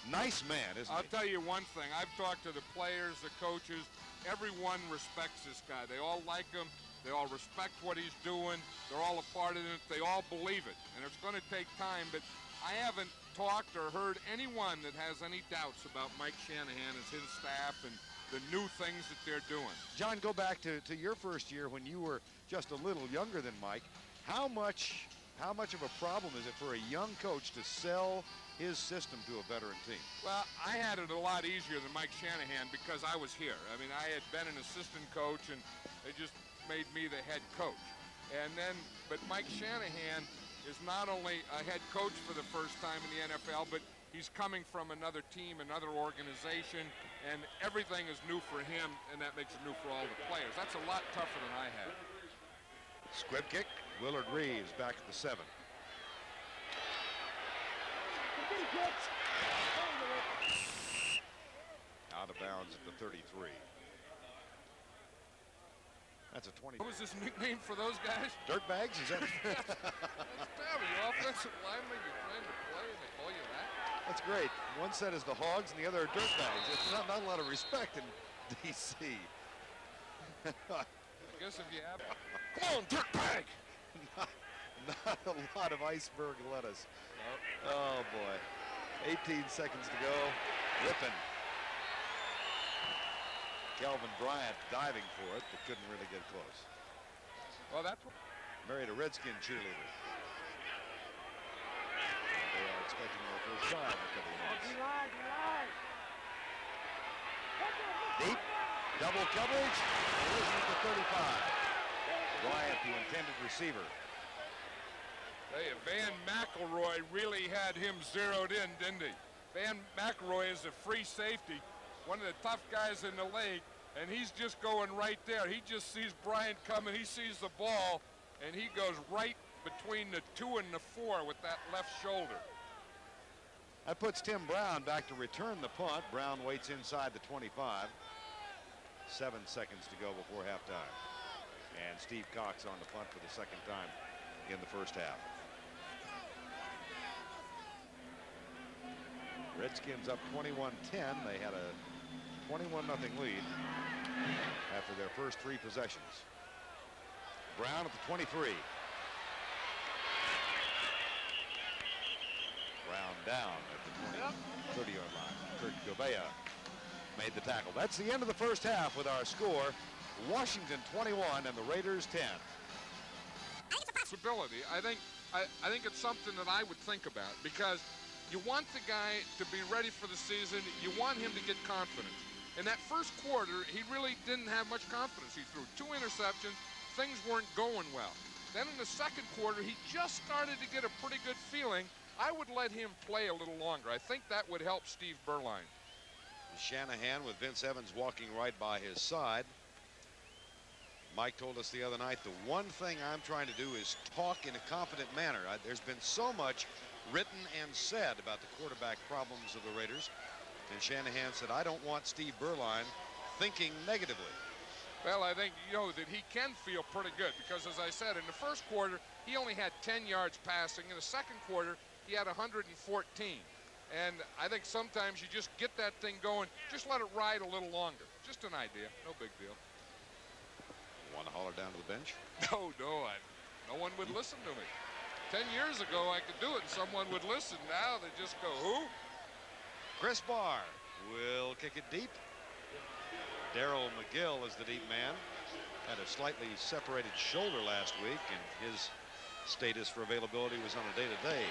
Nice man, isn't he? I'll tell you one thing. I've talked to the players, the coaches. Everyone respects this guy. They all like him. They all respect what he's doing. They're all a part of it. They all believe it. And it's going to take time, but I haven't talked or heard anyone that has any doubts about Mike Shanahan as his staff and the new things that they're doing. John, go back to your first year when you were just a little younger than Mike. How much of a problem is it for a young coach to sell his system to a veteran team? Well, I had it a lot easier than Mike Shanahan because I was here. I mean, I had been an assistant coach, and they just made me the head coach. But Mike Shanahan is not only a head coach for the first time in the NFL, but he's coming from another team, another organization, and everything is new for him, and that makes it new for all the players. That's a lot tougher than I had. Squib kick. Willard Reeves back at the 7. Out of bounds at the 33. That's a 20. What was his nickname for those guys? Dirtbags? Is that? That's terrible. You offensive lineman, you're trying to play, and they call you that? That's great. One set is the Hogs, and the other are dirtbags. It's not a lot of respect in D.C. I guess if you have... Come on, dirtbag! Not a lot of iceberg lettuce. Oh, boy. 18 seconds to go. Ripping. Calvin Bryant diving for it, but couldn't really get close. Well, that's what... Married a Redskin cheerleader. They are expecting their first child in a couple of months. Deep. Double coverage. Collision at the 35. Bryant, the intended receiver. Hey, Van McElroy really had him zeroed in, didn't he? Van McElroy is a free safety, one of the tough guys in the league, and he's just going right there. He just sees Bryant coming, he sees the ball, and he goes right between the 2 and the 4 with that left shoulder. That puts Tim Brown back to return the punt. Brown waits inside the 25. 7 seconds to go before halftime. And Steve Cox on the punt for the second time in the first half. Redskins up 21-10. They had a 21-0 lead after their first 3 possessions. Brown at the 23. Brown down at the 30-yard line. Kurt Gouveia made the tackle. That's the end of the first half with our score. Washington 21 and the Raiders 10. Possibility. I think it's something that I would think about, because you want the guy to be ready for the season. You want him to get confidence. In that first quarter, he really didn't have much confidence. He threw 2 interceptions. Things weren't going well. Then in the second quarter, he just started to get a pretty good feeling. I would let him play a little longer. I think that would help Steve Berline. Shanahan with Vince Evans walking right by his side. Mike told us the other night, the one thing I'm trying to do is talk in a confident manner. There's been so much written and said about the quarterback problems of the Raiders. And Shanahan said, I don't want Steve Berline thinking negatively. Well, I think, that he can feel pretty good, because, as I said, in the first quarter, he only had 10 yards passing. In the second quarter, he had 114. And I think sometimes you just get that thing going, just let it ride a little longer. Just an idea, no big deal. Want to holler down to the bench? No, no one would listen to me. 10 years ago, I could do it, and someone would listen. Now they just go, who? Chris Barr will kick it deep. Darryl McGill is the deep man. Had a slightly separated shoulder last week, and his status for availability was on a day-to-day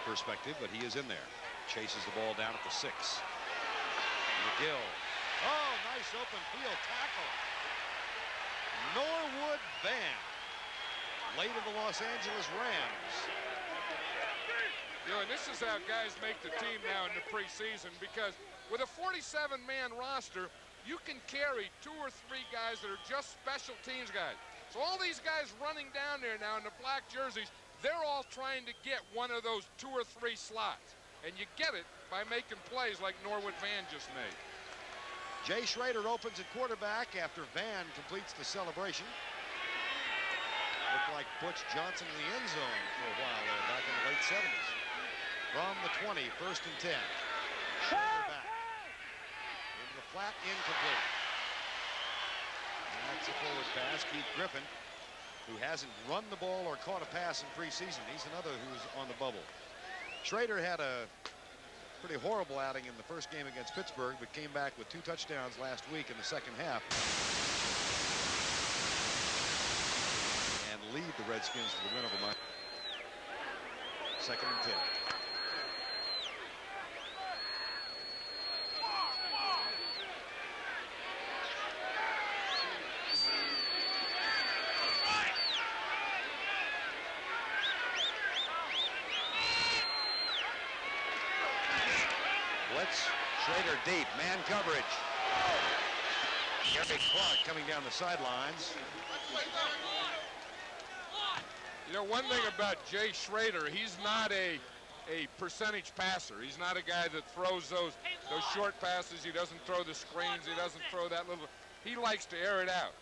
perspective, but he is in there. Chases the ball down at the 6. McGill. Oh, nice open field tackle. Norwood Van, late of the Los Angeles Rams. And this is how guys make the team now in the preseason, because with a 47-man roster, you can carry 2 or 3 guys that are just special teams guys. So all these guys running down there now in the black jerseys, they're all trying to get one of those 2 or 3 slots. And you get it by making plays like Norwood Van just made. Jay Schrader opens at quarterback after Van completes the celebration. Looked like Butch Johnson in the end zone for a while there back in the late 70s. From the 20, 1st and 10. Schrader back. Into the flat, incomplete. And that's a forward pass. Keith Griffin, who hasn't run the ball or caught a pass in preseason. He's another who's on the bubble. Schrader had a pretty horrible outing in the first game against Pittsburgh, but came back with 2 touchdowns last week in the second half and lead the Redskins to the win over Mike. 2nd and 10. Schrader deep, man coverage. Gary Clark coming down the sidelines. One thing about Jay Schrader, he's not a percentage passer. He's not a guy that throws those short passes. He doesn't throw the screens. He doesn't throw that little. He likes to air it out.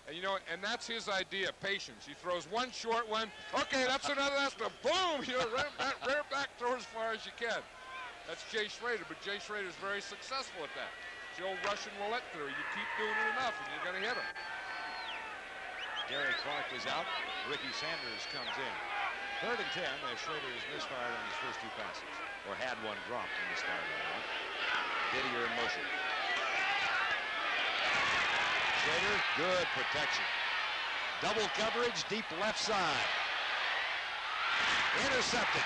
And and that's his idea, patience. He throws one short one. Okay, that's another. That's the boom. Rear back, throw as far as you can. That's Jay Schrader, but Jay Schrader is very successful at that. It's the old Russian roulette theory. You keep doing it enough, and you're going to hit him. Gary Clark is out. Ricky Sanders comes in. 3rd and 10 as Schrader is misfired on his first 2 passes, or had one dropped and misfired on one. Didier in motion. Schrader, good protection. Double coverage, deep left side. Intercepted.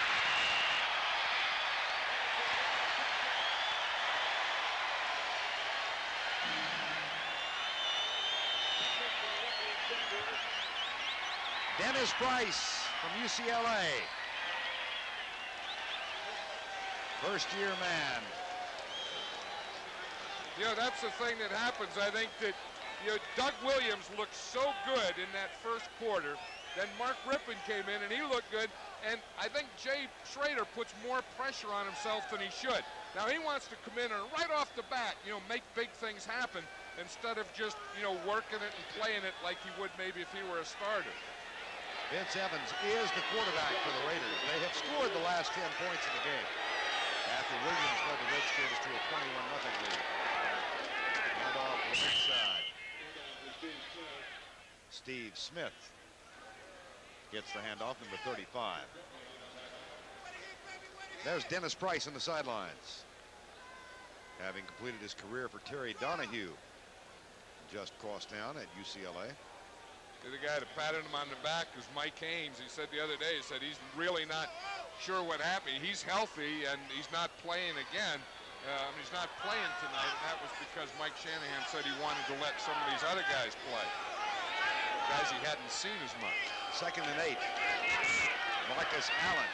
Dennis Price from UCLA. First-year man. That's the thing that happens. I think that Doug Williams looked so good in that first quarter. Then Mark Rippon came in and he looked good. And I think Jay Schrader puts more pressure on himself than he should. Now he wants to come in and right off the bat, make big things happen instead of just, working it and playing it like he would maybe if he were a starter. Vince Evans is the quarterback for the Raiders. They have scored the last 10 points in the game after Williams led the Redskins to a 21-0 lead. And off right side. Steve Smith gets the handoff, number 35. There's Dennis Price on the sidelines, having completed his career for Terry Donahue. Just crossed town at UCLA. The guy that patted him on the back was Mike Haynes. He said the other day, he said he's really not sure what happened. He's healthy and he's not playing again. He's not playing tonight, and that was because Mike Shanahan said he wanted to let some of these other guys play. Guys he hadn't seen as much. 2nd and 8. Marcus Allen.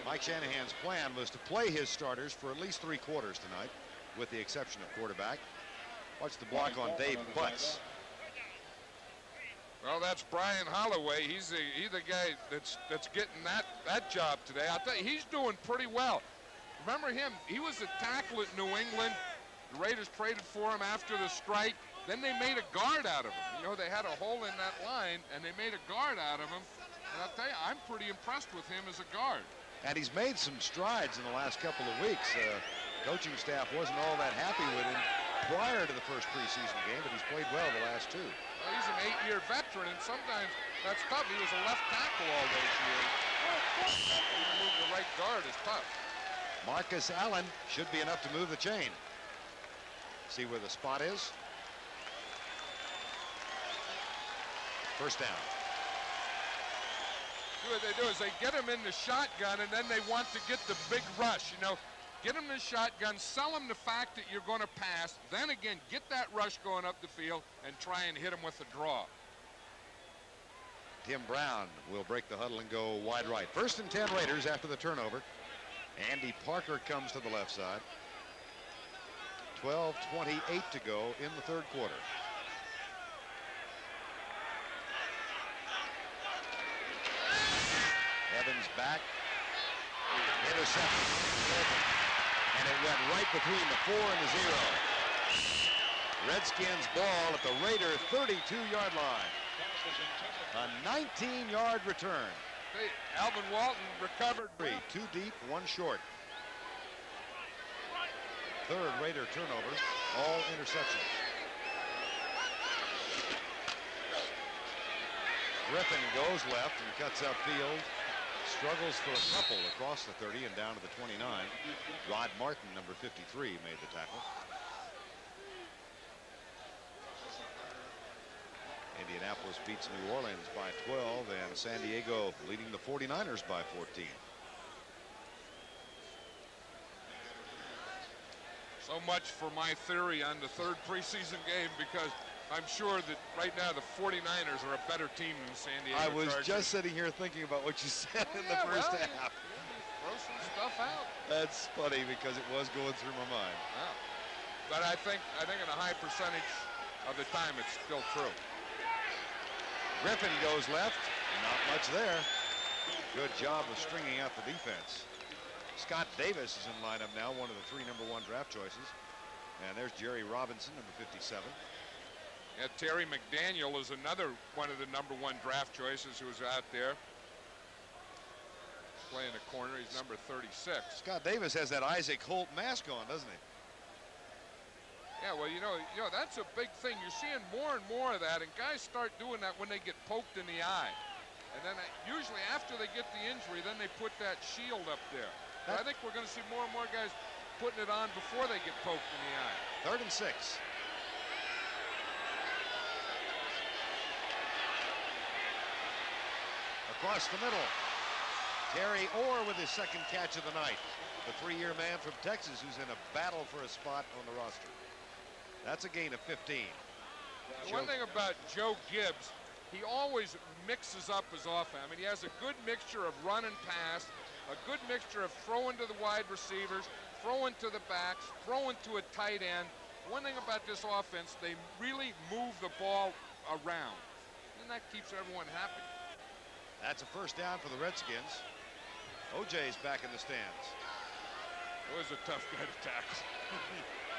Mike Shanahan's plan was to play his starters for at least 3 quarters tonight, with the exception of quarterback. Watch the block on Dave Butts. Well, that's Brian Holloway. He's the guy that's getting that job today. I'll tell you, he's doing pretty well. Remember him? He was a tackle at New England. The Raiders traded for him after the strike. Then they made a guard out of him. You know, they had a hole in that line, and they made a guard out of him. And I'll tell you, I'm pretty impressed with him as a guard. And he's made some strides in the last couple of weeks. Coaching staff wasn't all that happy with him prior to the first preseason game, but he's played well the last 2. Well, he's an 8-year veteran, and sometimes that's tough. He was a left tackle all those years. Even moving the right guard is tough. Marcus Allen should be enough to move the chain. See where the spot is. First down. What they do is they get him in the shotgun, and then they want to get the big rush. You know, get him in the shotgun, sell him the fact that you're going to pass, then again get that rush going up the field and try and hit him with a draw. Tim Brown will break the huddle and go wide right. 1st and 10 Raiders after the turnover. Andy Parker comes to the left side. 12:28 to go in the 3rd quarter. Evans back. Intercepted. And it went right between the 4 and the 0. Redskins ball at the Raider 32-yard line. A 19-yard return. Hey, Alvin Walton recovered. 2 deep, 1 short. 3rd Raider turnover, all interceptions. Griffin goes left and cuts upfield. Struggles for a couple across the 30 and down to the 29. Rod Martin, number 53, made the tackle. Indianapolis beats New Orleans by 12, and San Diego leading the 49ers by 14. So much for my theory on the 3rd preseason game, because I'm sure that right now the 49ers are a better team than San Diego I was Chargers. just sitting here thinking about what you said in the first half. Throw some stuff out. That's funny because it was going through my mind. Yeah. But I think in a high percentage of the time it's still true. Griffin goes left. Not much there. Good job of stringing out the defense. Scott Davis is in lineup now, one of the 3 number 1 draft choices. And there's Jerry Robinson, number 57. Yeah, Terry McDaniel is another one of the number 1 draft choices who's out there. Playing the corner, he's number 36. Scott Davis has that Isaac Holt mask on, doesn't he? Yeah, well, you know, that's a big thing. You're seeing more and more of that, and guys start doing that when they get poked in the eye. And then usually after they get the injury, then they put that shield up there. But I think we're going to see more and more guys putting it on before they get poked in the eye. 3rd and 6. Across the middle. Terry Orr with his 2nd catch of the night. The 3-year man from Texas who's in a battle for a spot on the roster. That's a gain of 15. One thing about Joe Gibbs, he always mixes up his offense. I mean, he has a good mixture of run and pass, a good mixture of throwing to the wide receivers, throwing to the backs, throwing to a tight end. One thing about this offense, they really move the ball around, and that keeps everyone happy. That's a first down for the Redskins. OJ's back in the stands. Always a tough guy to tackle.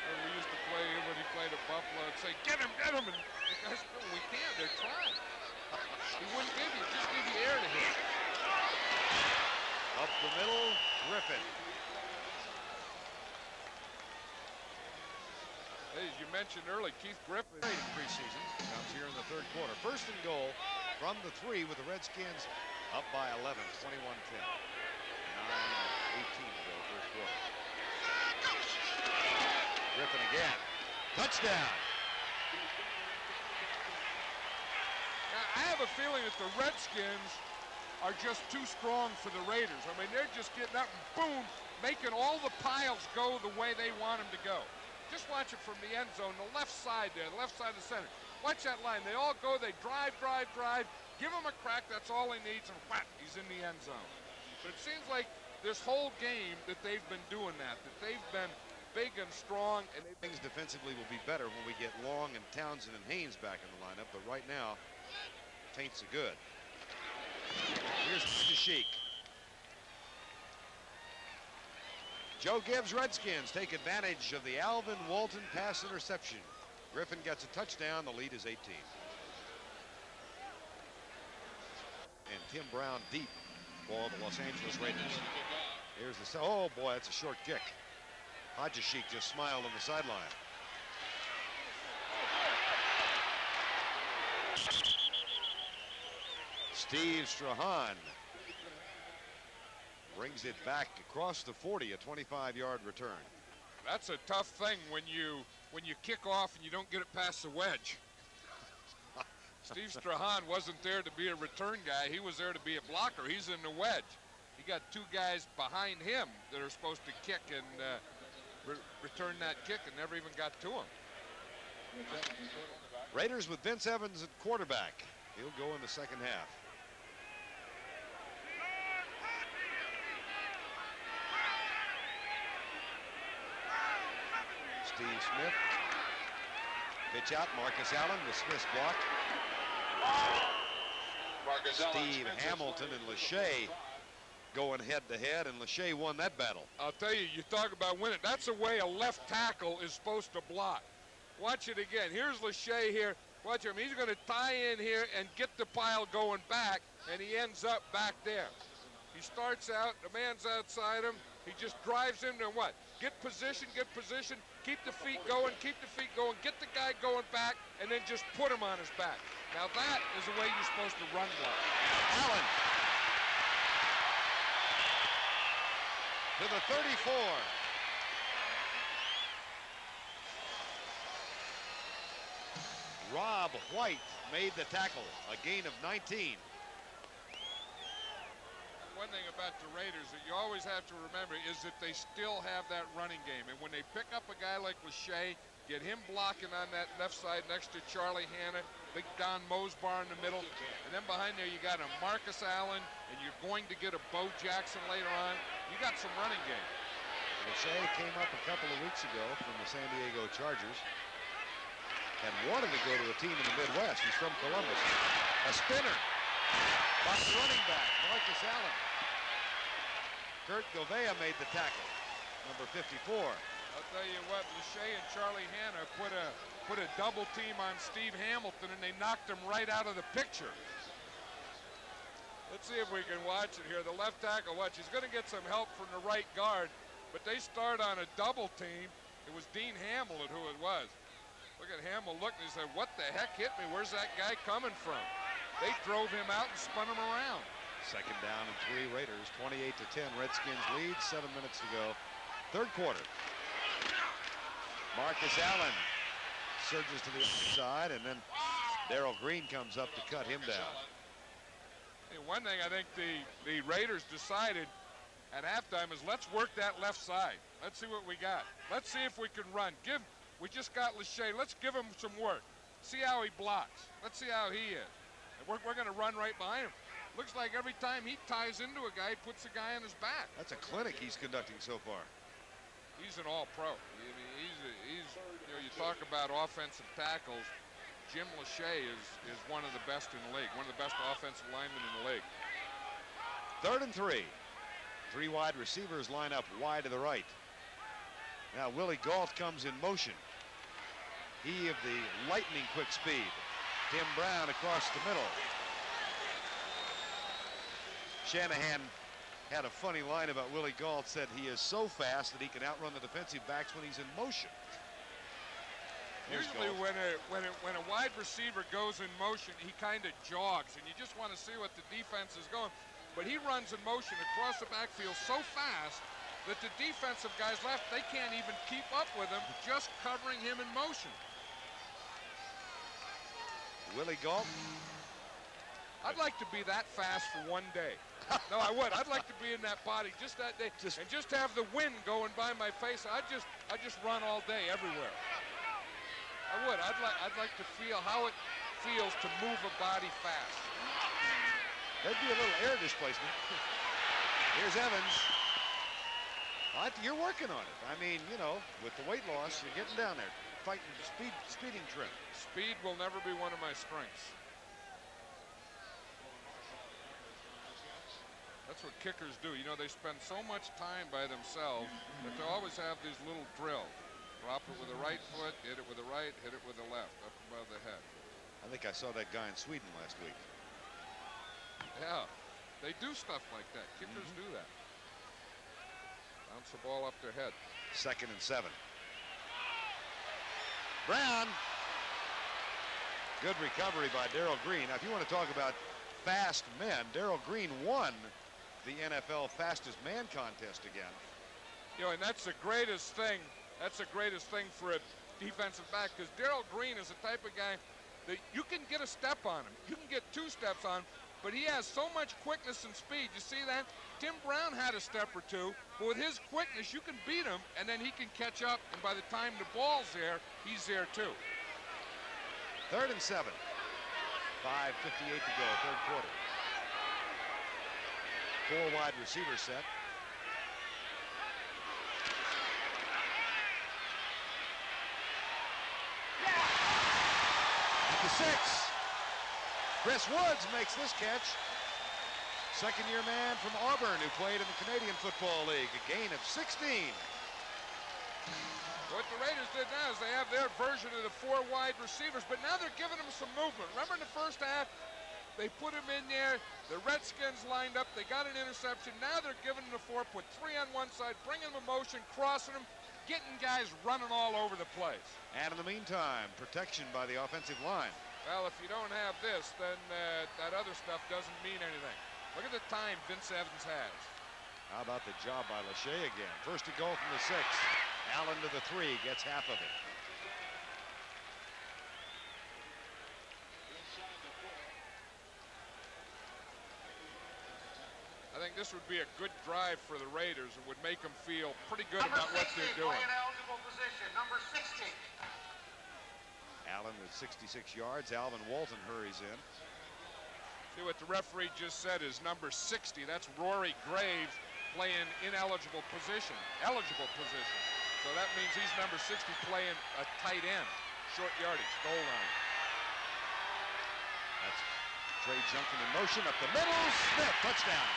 We used to play when he played at Buffalo and say, get him, and the guys, no, we can't, they're trying. He wouldn't give you, just give you air to hit. Up the middle, Griffin. Hey, as you mentioned earlier, Keith Griffin. In preseason comes here in the third quarter. First and goal from the 3 with the Redskins up by 11, 21-10. 9:18 to go, third quarter. Griffin again. Touchdown. Now, I have a feeling that the Redskins are just too strong for the Raiders. I mean, they're just getting up and boom, making all the piles go the way they want them to go. Just watch it from the end zone, the left side there, the left side of the center. Watch that line. They all go, they drive. Give him a crack, that's all he needs, and whap, he's in the end zone. But it seems like this whole game that they've been doing that they've been big and strong. And Things defensively will be better when we get Long and Townsend and Haynes back in the lineup, but right now, taints are good. Here's the Sheik. Joe Gibbs Redskins take advantage of the Alvin Walton pass interception. Griffin gets a touchdown. The lead is 18. And Tim Brown deep for the Los Angeles Raiders. Here's the, oh boy, that's a short kick. Sheik just smiled on the sideline. Steve Strahan brings it back across the 40, a 25-yard return. that's a tough thing when you kick off and you don't get it past the wedge. Steve Strahan wasn't there to be a return guy. He was there to be a blocker. He's in the wedge. He got two guys behind him that are supposed to kick and return that kick and never even got to him. Raiders with Vince Evans at quarterback. He'll go in the second half. Steve Smith. Pitch out, Marcus Allen with Smith's block. Steve Hamilton and Lachey going head-to-head, and Lachey won that battle. I'll tell you, you talk about winning. That's the way a left tackle is supposed to block. Watch it again. Here's Lachey here. Watch him. He's going to tie in here and get the pile going back, and he ends up back there. He starts out, the man's outside him. He just drives him to what? Get position, keep the feet going, get the guy going back, and then just put him on his back. Now that is the way you're supposed to run block. Allen to the 34. Rob White made the tackle, a gain of 19. One thing about the Raiders that you always have to remember is that they still have that running game. And when they pick up a guy like Lachey, get him blocking on that left side next to Charlie Hanna, big Don Mosbar in the middle, and then behind there you got a Marcus Allen, and you're going to get a Bo Jackson later on. You got some running game. Lachey came up a couple of weeks ago from the San Diego Chargers and wanted to go to a team in the Midwest. He's from Columbus. A spinner by the running back, Marcus Allen. Kurt Govea made the tackle, number 54. I'll tell you what, Lachey and Charlie Hanna put a double team on Steve Hamilton, and they knocked him right out of the picture. Let's see if we can watch it here. The left tackle, watch, he's going to get some help from the right guard, but they start on a double team. It was Dean Hamlin who it was. Look at Hamill looking, he said, what the heck hit me? Where's that guy coming from? They drove him out and spun him around. Second down and 3, Raiders, 28-10. Redskins lead, 7 minutes to go. Third quarter. Marcus Allen surges to the outside, and then Darrell Green comes up to cut him down. Hey, one thing I think the Raiders decided at halftime is let's work that left side. Let's see what we got. Let's see if we can run. We just got Lachey. Let's give him some work. See how he blocks. Let's see how he is. And we're going to run right behind him. Looks like every time he ties into a guy, he puts a guy on his back. That's a clinic he's conducting so far. He's an all-pro. I mean, he's you know, you talk about offensive tackles. Jim Lachey is one of the best in the league, one of the best offensive linemen in the league. 3rd and 3. 3 wide receivers line up wide to the right. Now Willie Gault comes in motion. He of the lightning quick speed. Tim Brown across the middle. Shanahan had a funny line about Willie Gault, said he is so fast that he can outrun the defensive backs when he's in motion. Here's Usually Gault. when a wide receiver goes in motion, he kind of jogs, and you just want to see what the defense is going. But he runs in motion across the backfield so fast that the defensive guys left, they can't even keep up with him, just covering him in motion. Willie Gault. I'd like to be that fast for one day. No, I would. I'd like to be in that body just that day, and just have the wind going by my face. I'd just run all day everywhere. I would. I'd like to feel how it feels to move a body fast. There'd be a little air displacement. Here's Evans. You're working on it. I mean, you know, with the weight loss, you're getting down there, fighting speeding trim. Speed will never be one of my strengths. That's what kickers do. You know, they spend so much time by themselves that they always have these little drills. Drop it with the right foot, hit it with the right, hit it with the left, up above the head. I think I saw that guy in Sweden last week. Yeah, they do stuff like that. Kickers do that. Bounce the ball up their head. 2nd and 7. Brown. Good recovery by Darrell Green. Now, if you want to talk about fast men, Darrell Green won the NFL fastest man contest again. You know, and that's the greatest thing. That's the greatest thing for a defensive back, because Darrell Green is the type of guy that you can get a step on him. You can get 2 steps on him, but he has so much quickness and speed. You see that? Tim Brown had a step or 2, but with his quickness, you can beat him, and then he can catch up, and by the time the ball's there, he's there too. 3rd and 7. 5:58 to go, 3rd quarter. 4 wide receiver set. At the 6. Chris Woods makes this catch. Second-year man from Auburn who played in the Canadian Football League. A gain of 16. What the Raiders did now is they have their version of the 4 wide receivers, but now they're giving them some movement. Remember in the first half, they put him in there. The Redskins lined up. They got an interception. Now they're giving them the 4, put 3 on one side, bringing them in motion, crossing them, getting guys running all over the place. And in the meantime, protection by the offensive line. Well, if you don't have this, then that other stuff doesn't mean anything. Look at the time Vince Evans has. How about the job by Lachey again? First to go from the 6. Allen to the 3, gets half of it. I think this would be a good drive for the Raiders. It would make them feel pretty good Number about what 60, they're doing. play an eligible position. Number 60. Allen with 66 yards. Alvin Walton hurries in. See what the referee just said is number 60. That's Rory Graves playing ineligible position, eligible position. So that means he's number 60 playing a tight end, short yardage, goal line. That's Trey Junkin in motion up the middle. Smith, touchdown.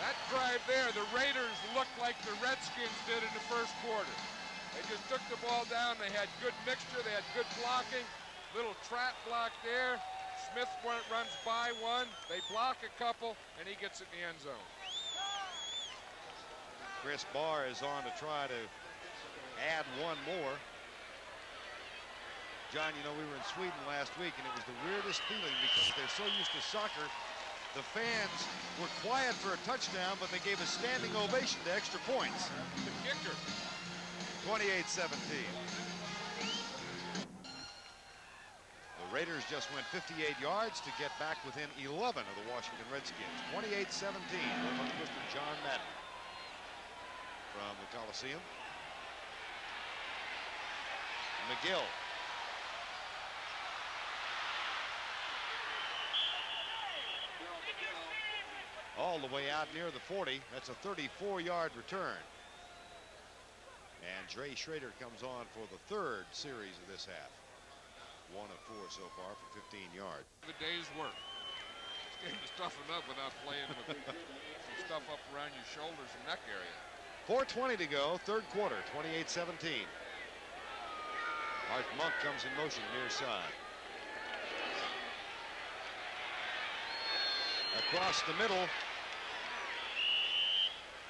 That drive there, the Raiders looked like the Redskins did in the first quarter. They just took the ball down. They had good mixture. They had good blocking. Little trap block there. Smith runs by one. They block a couple, and he gets it in the end zone. Chris Barr is on to try to add one more. John, you know, we were in Sweden last week, and it was the weirdest feeling because they're so used to soccer. The fans were quiet for a touchdown, but they gave a standing ovation to extra points. The kicker. 28-17. The Raiders just went 58 yards to get back within 11 of the Washington Redskins. 28-17. LUNDQUIST and John Madden from the Coliseum. McGill. All the way out near the 40. That's a 34-yard return. And Dre Schrader comes on for the third series of this half. 1 of 4 so far for 15 yards. The day's work. It's getting to toughen up without playing with some stuff up around your shoulders and neck area. 4:20 to go, third quarter, 28-17. Art Monk comes in motion near side. Across the middle.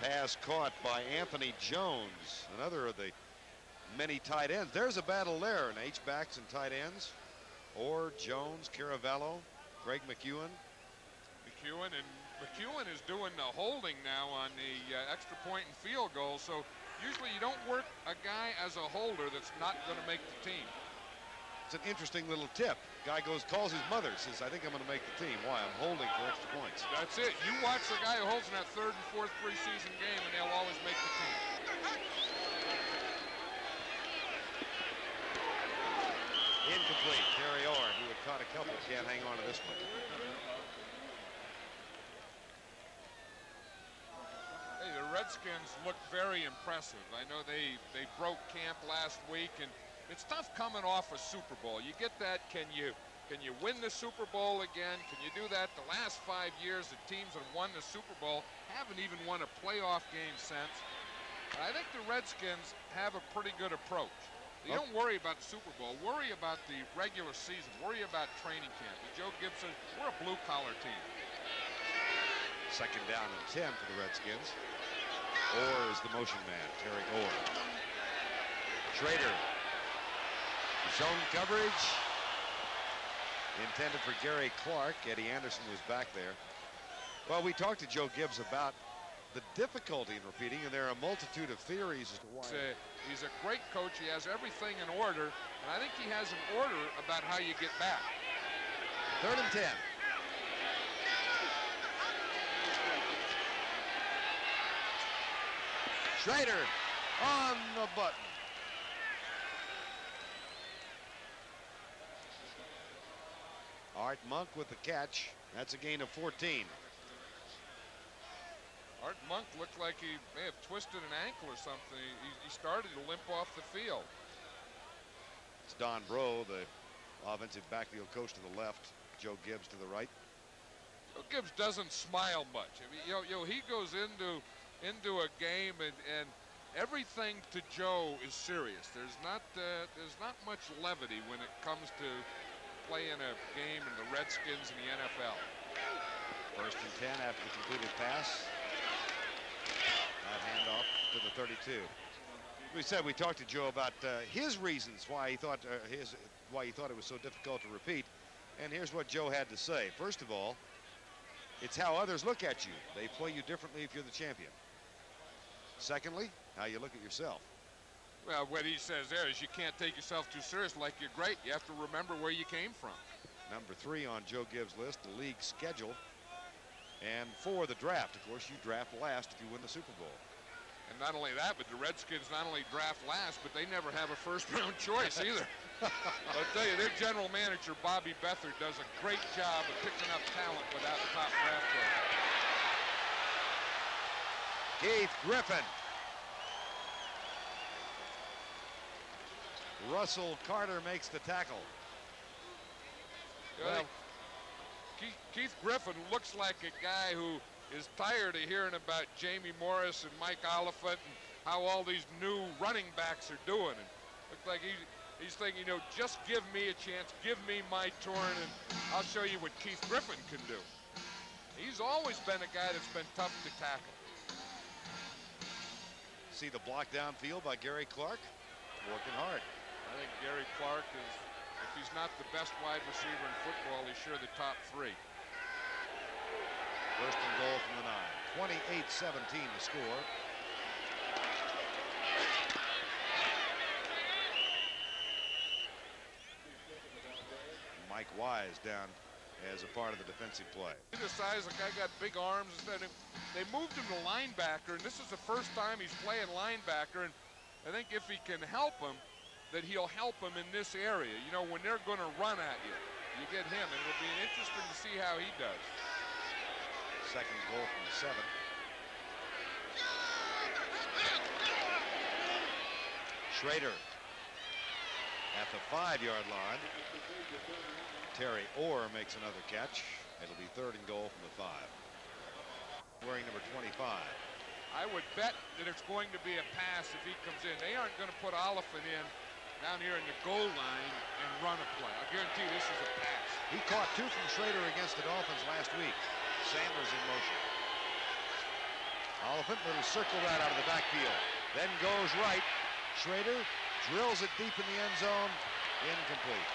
Pass caught by Anthony Jones, another of the many tight ends. There's a battle there, and H-backs and tight ends. Or Jones, Caravallo, Greg McEwen. McEwen is doing the holding now on the extra point and field goal. So usually you don't work a guy as a holder that's not going to make the team. It's an interesting little tip. Guy calls his mother, says, I think I'm going to make the team. Why? I'm holding for extra points. That's it. You watch the guy who holds in that third and fourth preseason game, and they'll always make the team. Incomplete. Terry Orr, who had caught a couple, can't hang on to this one. Hey, the Redskins look very impressive. I know they broke camp last week, and it's tough coming off a Super Bowl. You get that. Can you win the Super Bowl again? Can you do that? The last 5 years, the teams that won the Super Bowl haven't even won a playoff game since. I think the Redskins have a pretty good approach. You don't worry about the Super Bowl. Worry about the regular season. Worry about training camp. And Joe Gibson, we're a blue-collar team. Second down and 10 for the Redskins. Orr is the motion man, Terry Orr. Schrader. Zone coverage. Intended for Gary Clark. Eddie Anderson was back there. Well, we talked to Joe Gibbs about the difficulty in repeating, and there are a multitude of theories as to why. He's a great coach. He has everything in order, and I think he has an order about how you get back. 3rd and 10. Schrader on the button. Art Monk with the catch. That's a gain of 14. Art Monk looked like he may have twisted an ankle or something. He started to limp off the field. It's Don Bro, the offensive backfield coach, to the left. Joe Gibbs to the right. Joe Gibbs doesn't smile much. I mean, he goes into a game and everything to Joe is serious. There's not much levity when it comes to playing a game in the Redskins and the NFL. 1st and 10 after the completed pass. That handoff to the 32. We talked to Joe about his reasons why he thought it was so difficult to repeat, and here's what Joe had to say. First of all, it's how others look at you. They play you differently if you're the champion. Secondly, how you look at yourself. Well, what he says there is you can't take yourself too serious. Like you're great, you have to remember where you came from. Number 3 on Joe Gibbs' list, the league schedule. And 4, the draft. Of course, you draft last if you win the Super Bowl. And not only that, but the Redskins not only draft last, but they never have a first-round choice either. I'll tell you, their general manager, Bobby Beathard, does a great job of picking up talent without the top draft pick. Keith Griffin. Russell Carter makes the tackle. Well, Keith Griffin looks like a guy who is tired of hearing about Jamie Morris and Mike Oliphant and how all these new running backs are doing. And looks like he's thinking, just give me a chance, give me my turn, and I'll show you what Keith Griffin can do. He's always been a guy that's been tough to tackle. See the block downfield by Gary Clark, working hard. I think Gary Clark is, if he's not the best wide receiver in football, he's sure the top 3. 1st and goal from the 9. 28-17 the score. Mike Wise down as a part of the defensive play. He decides the guy got big arms. They moved him to linebacker, and this is the first time he's playing linebacker. And I think if he can help him, that he'll help him in this area. When they're going to run at you, you get him, and it'll be interesting to see how he does. 2nd goal from the 7. Schrader at the 5-yard line. Terry Orr makes another catch. It'll be 3rd and goal from the 5. Wearing number 25. I would bet that it's going to be a pass if he comes in. They aren't going to put Oliphant in down here in the goal line and run a play. I guarantee this is a pass. He caught 2 from Schrader against the Dolphins last week. Sanders in motion. Oliphant, little circle right out of the backfield. Then goes right. Schrader drills it deep in the end zone. Incomplete.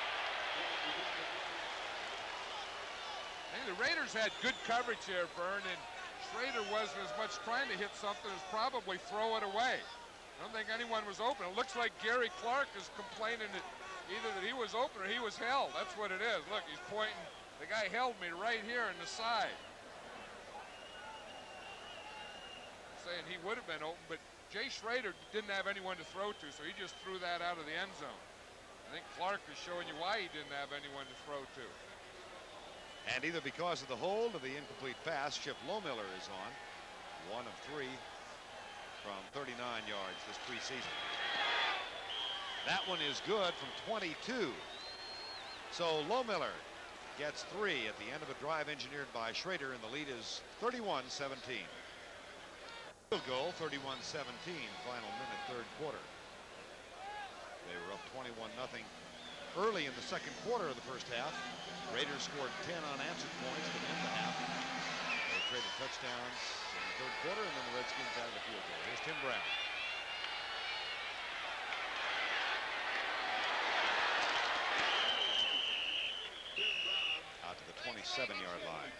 I think the Raiders had good coverage there, Vern, and Schrader wasn't as much trying to hit something as probably throw it away. I don't think anyone was open. It looks like Gary Clark is complaining that either that he was open or he was held. That's what it is. Look, he's pointing. The guy held me right here in the side. Saying he would have been open, but Jay Schrader didn't have anyone to throw to, so he just threw that out of the end zone. I think Clark is showing you why he didn't have anyone to throw to. And either because of the hold or the incomplete pass, Chip Lohmiller is on. 1 of 3 from 39 yards this preseason. That one is good from 22. So Lohmiller gets 3 at the end of a drive engineered by Schrader, and the lead is 31-17. Field goal, 31-17, final minute, 3rd quarter. They were up 21-0 early in the 2nd quarter of the 1st half. Raiders scored 10 unanswered points to end the half. They traded touchdowns in the 3rd quarter, and then the Redskins added a field goal. Here's Tim Brown. Out to the 27-yard line.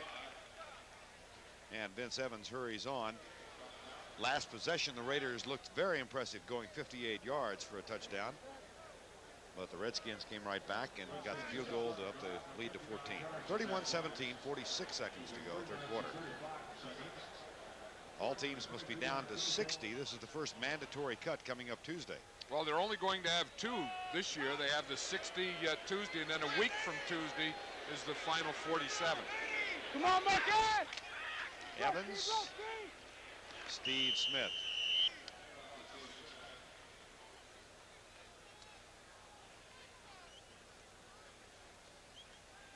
And Vince Evans hurries on. Last possession, the Raiders looked very impressive, going 58 yards for a touchdown. But the Redskins came right back and got the field goal to up the lead to 14. 31-17, 46 seconds to go, 3rd quarter. All teams must be down to 60. This is the first mandatory cut coming up Tuesday. Well, they're only going to have 2 this year. They have the 60 Tuesday, and then a week from Tuesday is the final 47. Come on, Marquette! Evans, Steve Smith.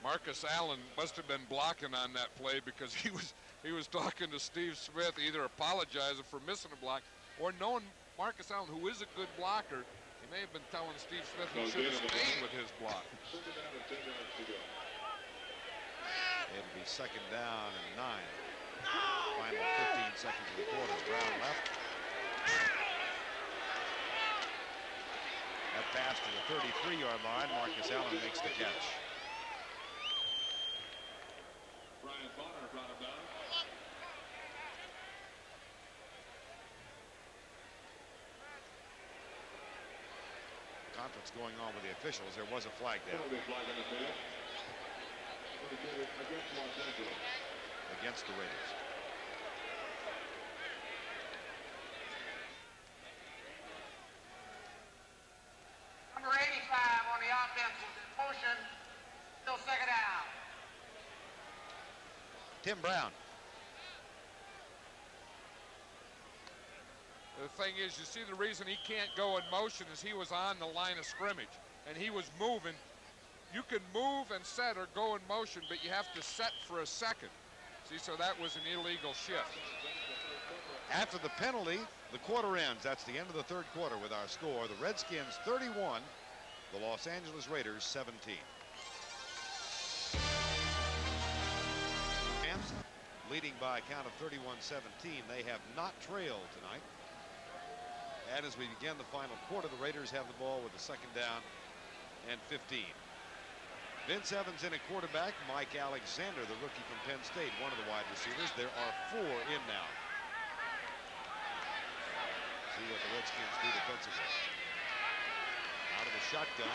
Marcus Allen must have been blocking on that play because he was talking to Steve Smith, either apologizing for missing a block or knowing Marcus Allen, who is a good blocker. He may have been telling Steve Smith he should have stayed with his block. It'll be 2nd down and 9. Final 15 seconds of the quarter. Brown left. That pass to the 33-yard line. Marcus Allen makes the catch. Conference going on with the officials. There was a flag down. Against the Raiders. Number 85 on the offense was in motion. Still 2nd down. Tim Brown. The thing is, you see the reason he can't go in motion is he was on the line of scrimmage and he was moving. You can move and set or go in motion, but you have to set for a second. See, so that was an illegal shift. After the penalty, the quarter ends. That's the end of the 3rd quarter with our score. The Redskins 31, the Los Angeles Raiders 17. Rams leading by a count of 31-17. They have not trailed tonight. And as we begin the final quarter, the Raiders have the ball with the 2nd down and 15. Vince Evans in at quarterback. Mike Alexander, the rookie from Penn State, one of the wide receivers. There are 4 in now. See what the Redskins do defensively. Out of the shotgun.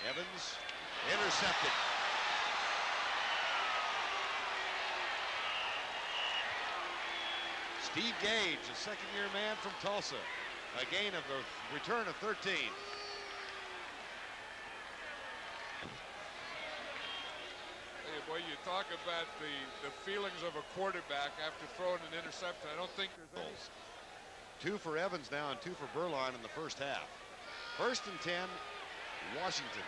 Evans intercepted. Steve Gage, a 2nd-year man from Tulsa. A gain of the return of 13. Hey, boy, you talk about the feelings of a quarterback after throwing an interception. I don't think there's any. 2 for Evans now and 2 for Berline in the first half. 1st and 10, Washington.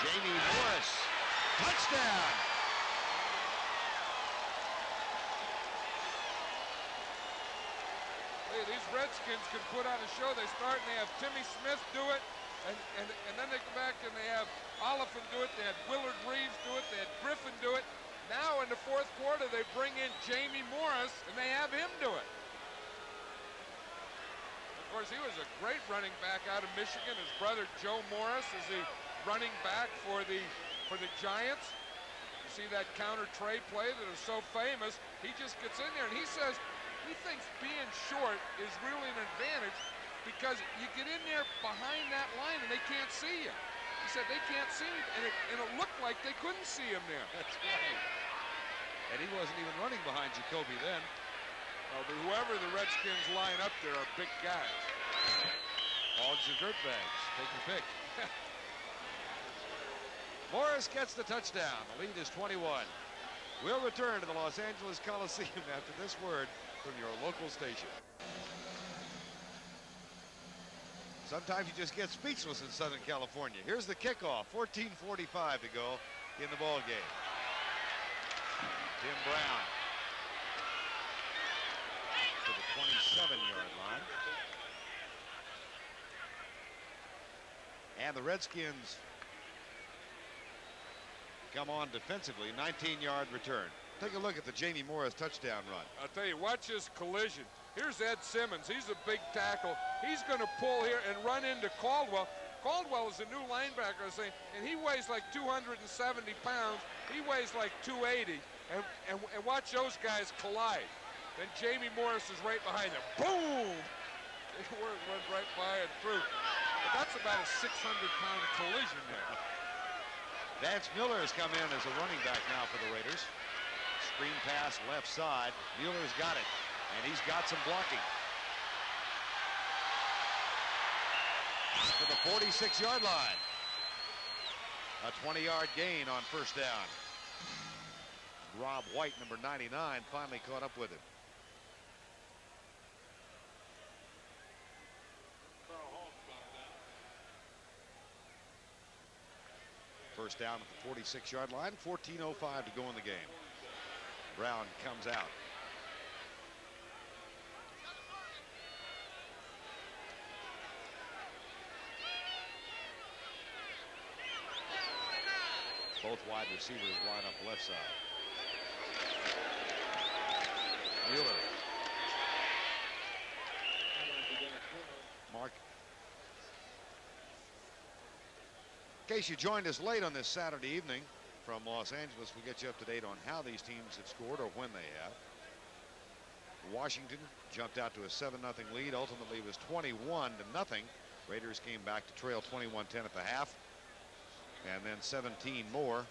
Jamie Morris, touchdown. Hey, these Redskins can put on a show. They start and they have Timmy Smith do it, and then they come back and they have Oliphant do it. They had Willard Reeves do it. They had Griffin do it. Now in the 4th quarter, they bring in Jamie Morris and they have him do it. Of course, he was a great running back out of Michigan. His brother Joe Morris is the running back for the Giants. You see that counter Trey play that is so famous. He just gets in there and he says he thinks being short is really an advantage because you get in there behind that line and they can't see you. He said they can't see him, and it looked like they couldn't see him there. That's right. And he wasn't even running behind Jacoby then. But whoever the Redskins line up there are big guys. Hogs or dirtbags, take your pick. Morris gets the touchdown. The lead is 21. We'll return to the Los Angeles Coliseum after this word from your local station. Sometimes you just get speechless in Southern California. Here's the kickoff, 14:45 to go in the ball game. Tim Brown to the 27-yard line. And the Redskins come on defensively, 19-yard return. Take a look at the Jamie Morris touchdown run. I'll tell you, watch this collision. Here's Ed Simmons. He's a big tackle. He's going to pull here and run into Caldwell. Caldwell is a new linebacker, I say, and he weighs like 270 pounds. He weighs like 280. And watch those guys collide. Then Jamie Morris is right behind them. Boom! They went right by and through. But that's about a 600-pound collision there. Vance Miller has come in as a running back now for the Raiders. Screen pass left side. Mueller's got it, and he's got some blocking. To the 46-yard line. A 20-yard gain on first down. Rob White, number 99, finally caught up with him. First down at the 46-yard line, 14:05 to go in the game. Brown comes out. Both wide receivers line up left side. Mueller. Mark. In case you joined us late on this Saturday evening from Los Angeles, we'll get you up to date on how these teams have scored or when they have. Washington jumped out to a 7-0 lead. Ultimately, it was 21-0. Raiders came back to trail 21-10 at the half. And then 17 more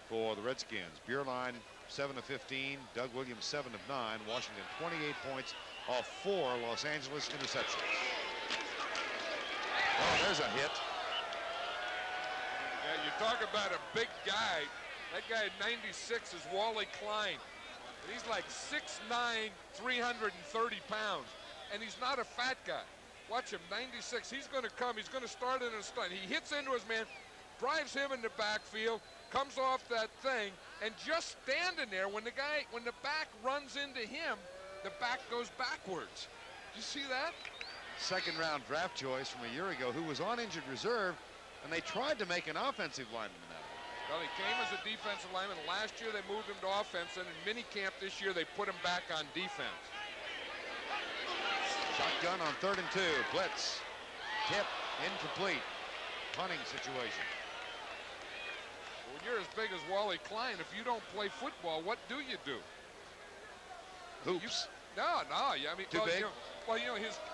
for the Redskins. Bierlein 7 of 15. Doug Williams 7 of 9. Washington 28 points off 4 Los Angeles interceptions. Oh, there's a hit. Yeah, you talk about a big guy. That guy at 96 is Wally Klein. And he's like 6'9", 330 pounds. And he's not a fat guy. Watch him, 96. He's going to come. He's going to start in a stunt. He hits into his man, drives him in the backfield, comes off that thing, and just standing there when the back runs into him, the back goes backwards. Did you see that? Second-round draft choice from a year ago who was on injured reserve, and they tried to make an offensive lineman out of it. Well, he came as a defensive lineman. Last year they moved him to offense, and in minicamp this year they put him back on defense. Shotgun on 3rd and 2. Blitz. Tip. Incomplete. Punting situation. When you're as big as Wally Klein, if you don't play football, what do you do? Hoops. No. I mean, Too big?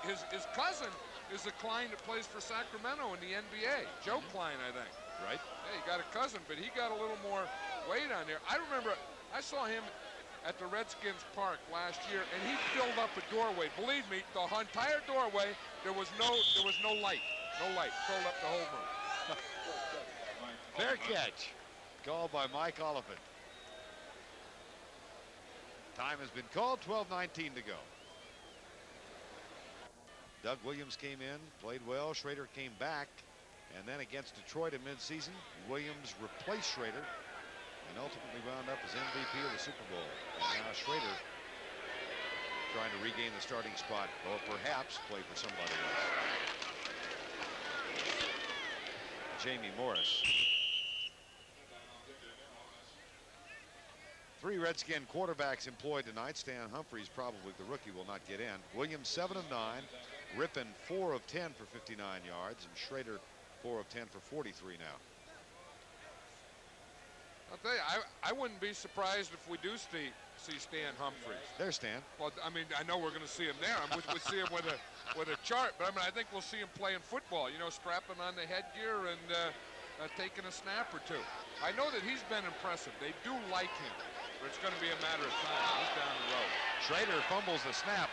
His cousin is the Klein that plays for Sacramento in the NBA. Joe Klein, I think. Right. Yeah, he got a cousin, but he got a little more weight on there. I remember I saw him at the Redskins Park last year, and he filled up a doorway. Believe me, the entire doorway, there was no light. No light. Filled up the whole room. Fair catch. Called by Mike Oliphant. Time has been called, 12:19 to go. Doug Williams came in, played well. Schrader came back. And then against Detroit in midseason, Williams replaced Schrader and ultimately wound up as MVP of the Super Bowl. And now Schrader trying to regain the starting spot, or perhaps play for somebody else. Jamie Morris. 3 Redskin quarterbacks employed tonight. Stan Humphries, probably the rookie, will not get in. Williams 7 of 9. Rippon 4 of 10 for 59 yards. And Schrader 4 of 10 for 43 now. I'll tell you, I wouldn't be surprised if we do see Stan Humphries. There's Stan. Well, I mean, I know we're going to see him there. We'll see him with a chart, but I mean, I think we'll see him playing football. You know, strapping on the headgear and taking a snap or two. I know that he's been impressive. They do like him, but it's going to be a matter of time. He's down the road. Schrader fumbles the snap.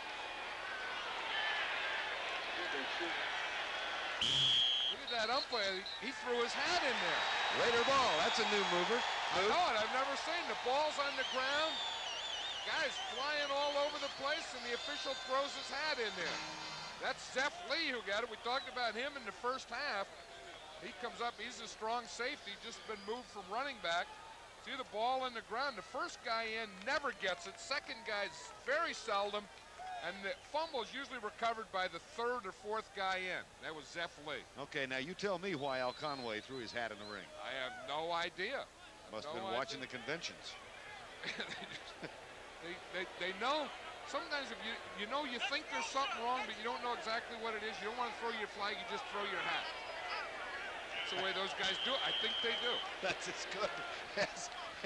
Look at that umpire. He threw his hat in there. Raider ball. That's a new mover. I know it. I've never seen the ball's on the ground. Guys flying all over the place, and the official throws his hat in there. That's Zeph Lee who got it. We talked about him in the first half. He comes up. He's a strong safety. Just been moved from running back. See the ball on the ground. The first guy in never gets it. Second guy's very seldom. And the fumble is usually recovered by the third or fourth guy in. That was Zeph Lee. Okay, now you tell me why Al Conway threw his hat in the ring. I have no idea. Must have been watching the conventions. they know. Sometimes if you know you think there's something wrong, but you don't know exactly what it is. You don't want to throw your flag. You just throw your hat. That's the way those guys do it. I think they do. That's as good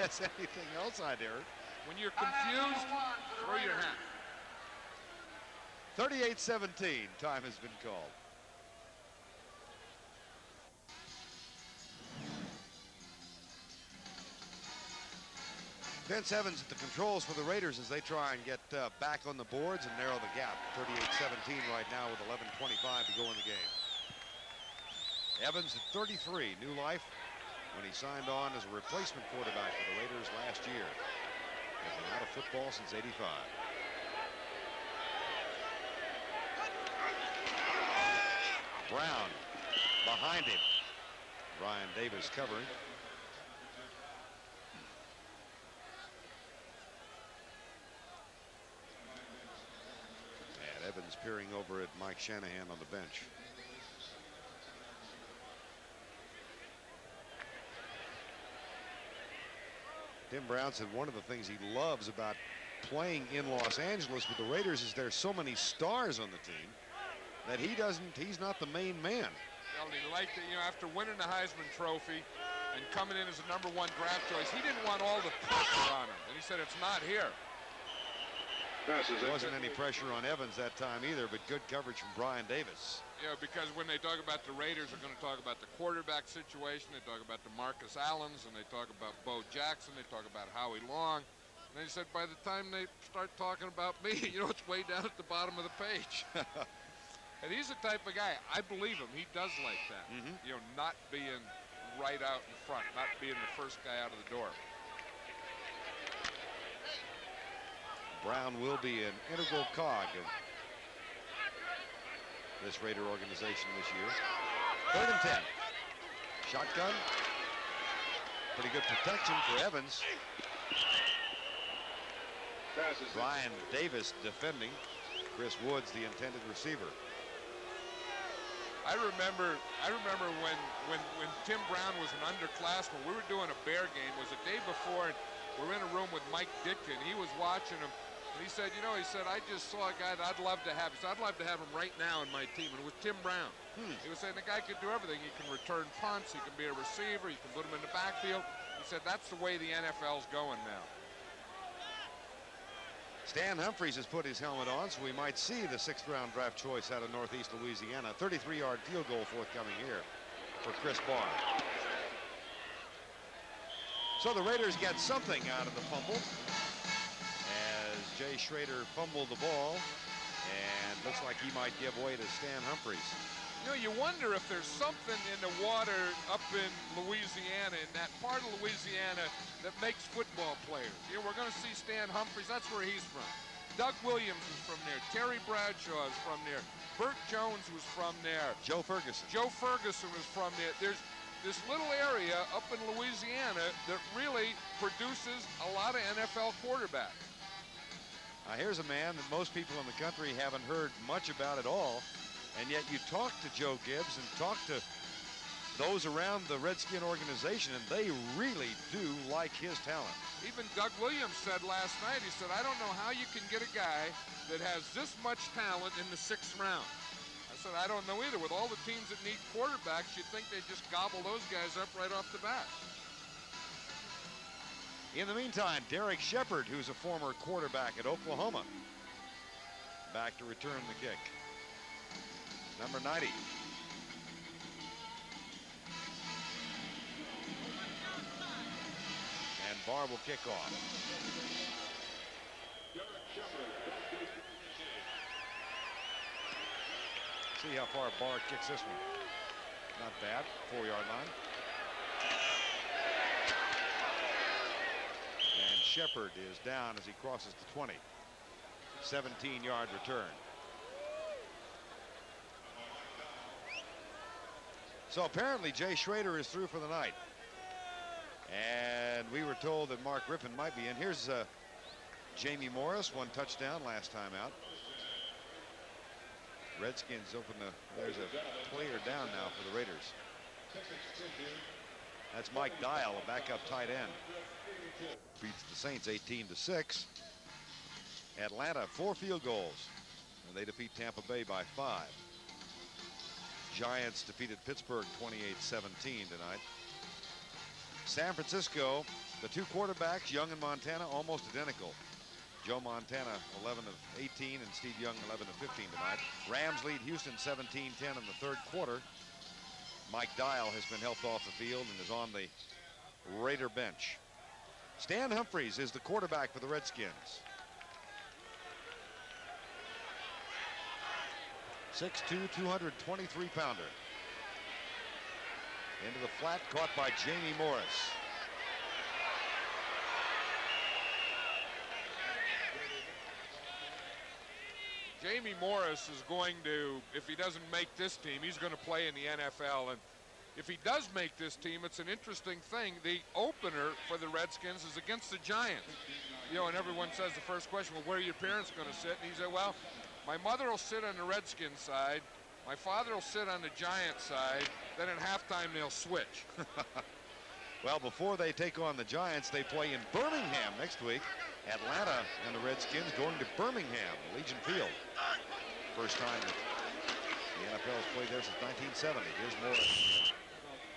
as anything else I'd heard. When you're confused, throw your hat. 38-17, time has been called. Vince Evans at the controls for the Raiders as they try and get back on the boards and narrow the gap. 38-17 right now with 11:25 to go in the game. Evans at 33, new life when he signed on as a replacement quarterback for the Raiders last year. He's been out of football since '85. Brown behind him. Brian Davis covering. And Evans peering over at Mike Shanahan on the bench. Tim Brown said one of the things he loves about playing in Los Angeles with the Raiders is there's so many stars on the team that he's not the main man. Well, he liked it, you know, after winning the Heisman Trophy and coming in as a #1 draft choice, he didn't want all the pressure on him. And he said, it's not here. There wasn't any pressure on Evans that time either, but good coverage from Brian Davis. Yeah, because when they talk about the Raiders, they're going to talk about the quarterback situation. They talk about the Marcus Allens, and they talk about Bo Jackson. They talk about Howie Long. And they said by the time they start talking about me, you know, it's way down at the bottom of the page. And he's the type of guy, I believe him, he does like that. You know, not being right out in front, not being the first guy out of the door. Brown will be an integral cog of this Raider organization this year. 3rd and 10. Shotgun. Pretty good protection for Evans. Brian Davis defending. Chris Woods, the intended receiver. I remember when Tim Brown was an underclassman. We were doing a Bear game. It was the day before, and we were in a room with Mike Ditka. He was watching him, and he said, you know, he said, I just saw a guy that I'd love to have. He said, I'd love to have him right now in my team, and it was Tim Brown. He was saying the guy could do everything. He can return punts. He can be a receiver. You can put him in the backfield. He said that's the way the NFL's going now. Stan Humphries has put his helmet on, so we might see the 6th-round draft choice out of Northeast Louisiana. 33-yard field goal forthcoming here for Chris Barr. So the Raiders get something out of the fumble as Jay Schrader fumbled the ball, and looks like he might give way to Stan Humphries. You know, you wonder if there's something in the water up in Louisiana, in that part of Louisiana, that makes football players. You know, we're going to see Stan Humphries. That's where he's from. Doug Williams is from there. Terry Bradshaw is from there. Burt Jones was from there. Joe Ferguson. Joe Ferguson was from there. There's this little area up in Louisiana that really produces a lot of NFL quarterbacks. Now here's a man that most people in the country haven't heard much about at all, and yet you talk to Joe Gibbs and talk to those around the Redskin organization, and they really do like his talent. Even Doug Williams said last night, he said, I don't know how you can get a guy that has this much talent in the 6th round. I said, I don't know either. With all the teams that need quarterbacks, you'd think they'd just gobble those guys up right off the bat. In the meantime, Derek Shepard, who's a former quarterback at Oklahoma, back to return the kick. Number 90. And Barr will kick off. See how far Barr kicks this one. Not bad, 4-yard line. And Shepard is down as he crosses the 20. 17-yard return. So apparently Jay Schrader is through for the night. And we were told that Mark Griffin might be in. Here's Jamie Morris, 1 touchdown last time out. Redskins open there's a player down now for the Raiders. That's Mike Dial, a backup tight end. Beats the Saints 18-6. Atlanta 4 field goals, and they defeat Tampa Bay by 5. Giants defeated Pittsburgh 28-17 tonight. San Francisco, the 2 quarterbacks, Young and Montana, almost identical. Joe Montana 11 of 18 and Steve Young 11 of 15 tonight. Rams lead Houston 17-10 in the 3rd quarter. Mike Dial has been helped off the field and is on the Raider bench. Stan Humphries is the quarterback for the Redskins. 6'2", 223-pounder. Into the flat, caught by Jamie Morris. Jamie Morris is going to, if he doesn't make this team, he's going to play in the NFL. And if he does make this team, it's an interesting thing. The opener for the Redskins is against the Giants. You know, and everyone says the first question, well, where are your parents going to sit? And he said, well, my mother will sit on the Redskins side. My father will sit on the Giants side. Then at halftime, they'll switch. Well, before they take on the Giants, they play in Birmingham next week. Atlanta and the Redskins going to Birmingham, Legion Field. First time that the NFL has played there since 1970. Here's Morris.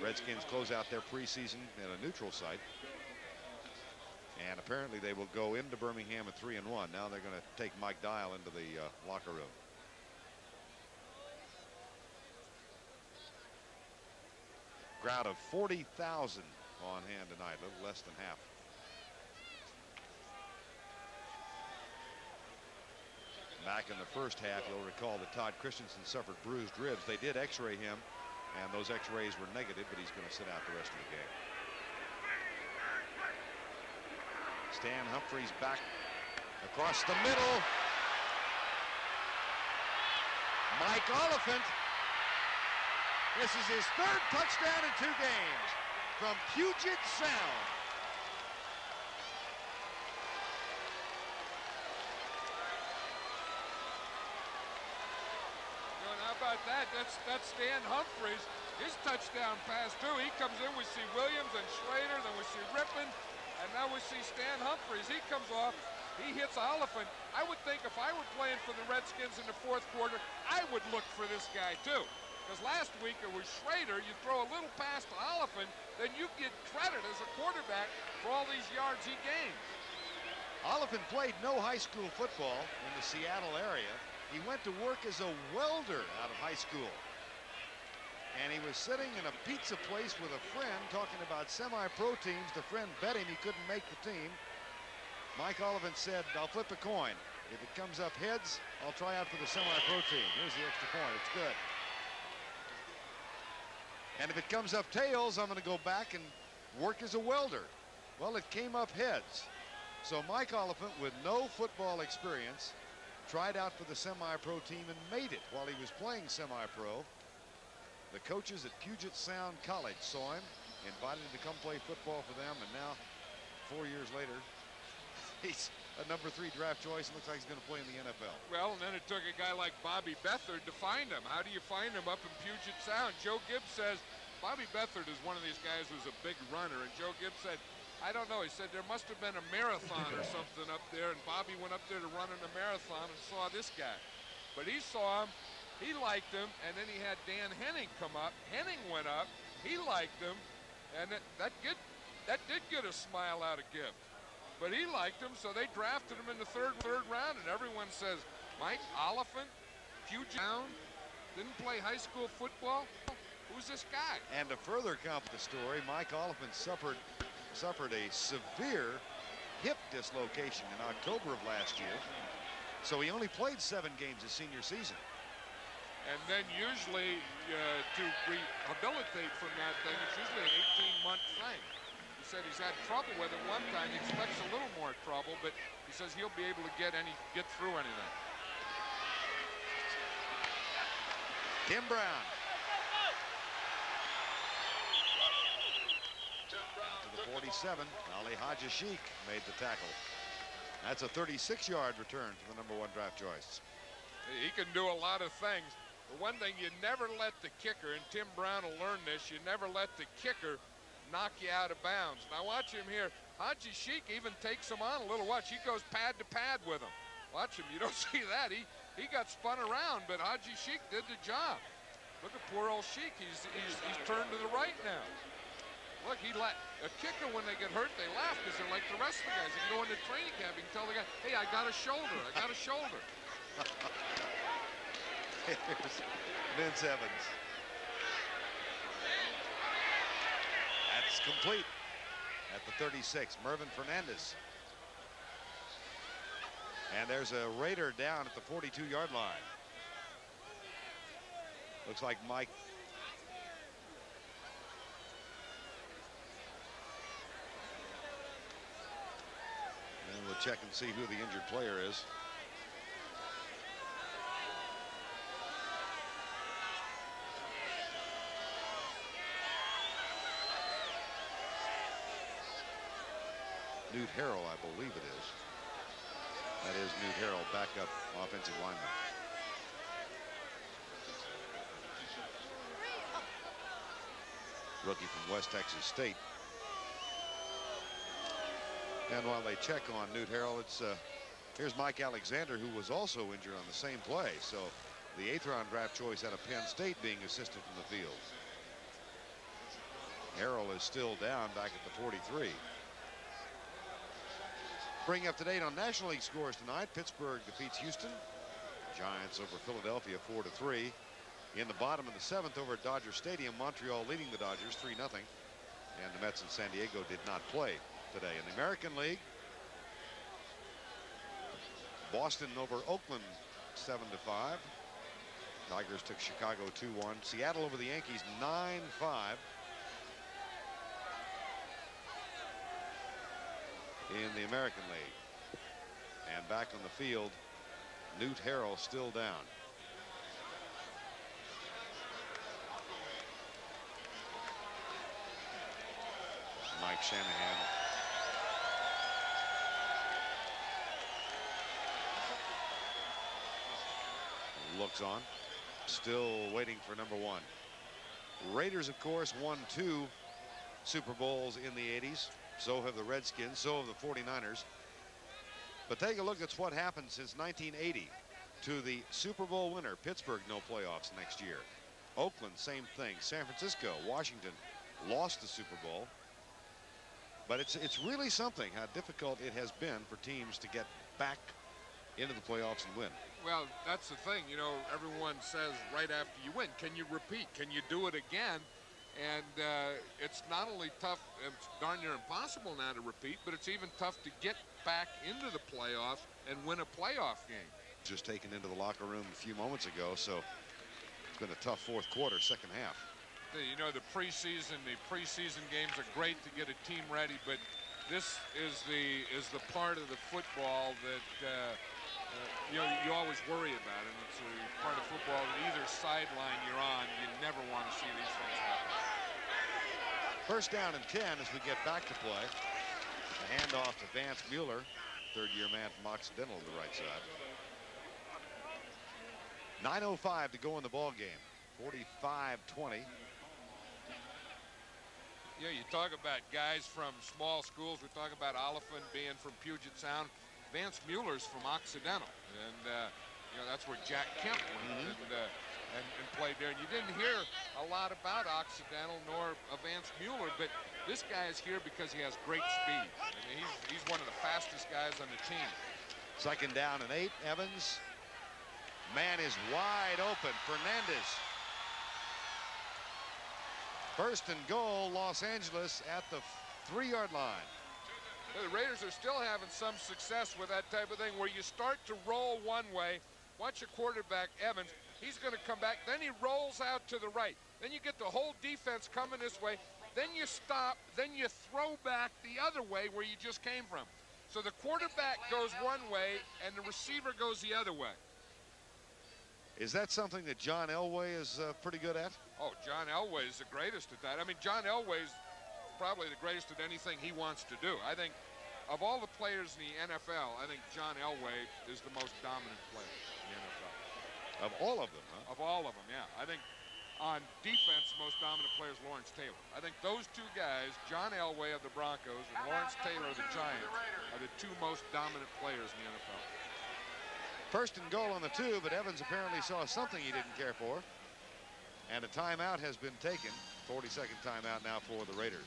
Redskins close out their preseason at a neutral site. And apparently they will go into Birmingham at 3-1. Now they're going to take Mike Dial into the locker room. Crowd of 40,000 on hand tonight, a little less than half. Back in the first half, you'll recall that Todd Christensen suffered bruised ribs. They did x-ray him, and those x-rays were negative, but he's going to sit out the rest of the game. Stan Humphries back across the middle. Mike Oliphant. This is his 3rd touchdown in 2 games from Puget Sound. About that, that's Stan Humphries. His touchdown pass too. He comes in, we see Williams and Schrader, then we see Rippon, and now we see Stan Humphries. He comes off, he hits Oliphant. I would think if I were playing for the Redskins in the 4th quarter, I would look for this guy too. Because last week it was Schrader, you throw a little pass to Oliphant, then you get credit as a quarterback for all these yards he gains. Oliphant played no high school football in the Seattle area. He went to work as a welder out of high school. And he was sitting in a pizza place with a friend talking about semi-pro teams. The friend bet him he couldn't make the team. Mike Oliphant said, I'll flip a coin. If it comes up heads, I'll try out for the semi-pro team. Here's the extra point. It's good. And if it comes up tails, I'm going to go back and work as a welder. Well, it came up heads. So Mike Oliphant, with no football experience, tried out for the semi-pro team and made it while he was playing semi-pro. The coaches at Puget Sound College saw him, invited him to come play football for them, and now, 4 years later, he's a number 3 draft choice and looks like he's going to play in the NFL. Well, and then it took a guy like Bobby Beathard to find him. How do you find him up in Puget Sound? Joe Gibbs says Bobby Beathard is one of these guys who's a big runner, and Joe Gibbs said, I don't know, he said there must have been a marathon or something up there, and Bobby went up there to run in a marathon and saw this guy. But he saw him, he liked him, and then he had Dan Henning come up. Henning went up, he liked him, and that did get a smile out of Gibbs. But he liked him, so they drafted him in the third round, and everyone says, Mike Oliphant, Puget Sound, didn't play high school football? Who's this guy? And to further complicate the story, Mike Oliphant suffered a severe hip dislocation in October of last year. So he only played 7 games his senior season. And then usually to rehabilitate from that thing, it's usually an 18-month thing. He said he's had trouble with it one time. He expects a little more trouble, but he says he'll be able to get through anything. Tim Brown. To the 47, Ali Haji made the tackle. That's a 36-yard return for the number 1 draft choice. He can do a lot of things. The one thing, you never let the kicker, and Tim Brown will learn this, you never let the kicker knock you out of bounds. Now watch him here. Haji Sheik even takes him on a little. Watch, he goes pad to pad with him. Watch him, you don't see that. He got spun around, but Haji Sheik did the job. Look at poor old Sheik, he's turned to the right now. Look, a kicker, when they get hurt, they laugh because they're like the rest of the guys. You can go into training camp, you can tell the guy, hey, I got a shoulder, I got a shoulder. Here's Vince Evans. That's complete at the 36. Mervin Fernandez. And there's a Raider down at the 42-yard line. Looks like Mike. And we'll check and see who the injured player is. Newt Harrell, I believe it is. That is Newt Harrell, backup offensive lineman. Rookie from West Texas State. And while they check on Newt Harrell, here's Mike Alexander, who was also injured on the same play. So the 8th round draft choice out of Penn State being assisted from the field. Harrell is still down back at the 43. Bring up to date on National League scores tonight. Pittsburgh defeats Houston. Giants over Philadelphia 4-3. In the bottom of the 7th over at Dodger Stadium, Montreal leading the Dodgers 3-0. And the Mets in San Diego did not play today. In the American League, Boston over Oakland 7-5. Tigers took Chicago 2-1. Seattle over the Yankees 9-5. In the American League. And back on the field, Newt Harrell still down. Mike Shanahan. Looks on. Still waiting for number 1. Raiders, of course, won 2 Super Bowls in the 80s. So have the Redskins, so have the 49ers. But take a look at what happened since 1980 to the Super Bowl winner. Pittsburgh, no playoffs next year. Oakland, same thing. San Francisco, Washington lost the Super Bowl. But it's really something how difficult it has been for teams to get back into the playoffs and win. Well, that's the thing, you know, everyone says right after you win, can you repeat? Can you do it again? And it's not only tough, it's darn near impossible now to repeat, but it's even tough to get back into the playoffs and win a playoff game. Just taken into the locker room a few moments ago, so it's been a tough 4th quarter, second half. You know, the preseason games are great to get a team ready, but this is the part of the football that you know, you always worry about, and it's a part of football that either sideline you're on, you never want to see these things happen. First down and 10 as we get back to play. A handoff to Vance Mueller, third-year man from Occidental to the right side. 9:05 to go in the ball game. 45-20. Yeah, you talk about guys from small schools. We talk about Oliphant being from Puget Sound. Vance Mueller's from Occidental, and you know, that's where Jack Kemp went and played there. And you didn't hear a lot about Occidental nor Vance Mueller, but this guy is here because he has great speed. I mean, he's one of the fastest guys on the team. Second down and 8. Evans. Man is wide open. Fernandez. First and goal, Los Angeles at the 3-yard line. The Raiders are still having some success with that type of thing where you start to roll one way. Watch your quarterback, Evans. He's going to come back. Then he rolls out to the right. Then you get the whole defense coming this way. Then you stop. Then you throw back the other way where you just came from. So the quarterback goes one way and the receiver goes the other way. Is that something that John Elway is pretty good at? Oh, John Elway is the greatest at that. I mean, John Elway's probably the greatest at anything he wants to do. I think of all the players in the NFL, I think John Elway is the most dominant player in the NFL. Of all of them, huh? Of all of them, yeah. I think on defense, the most dominant player is Lawrence Taylor. I think those two guys, John Elway of the Broncos and Lawrence Taylor of the Giants, are the two most dominant players in the NFL. First and goal on the 2, but Evans apparently saw something he didn't care for. And a timeout has been taken. 42nd timeout now for the Raiders.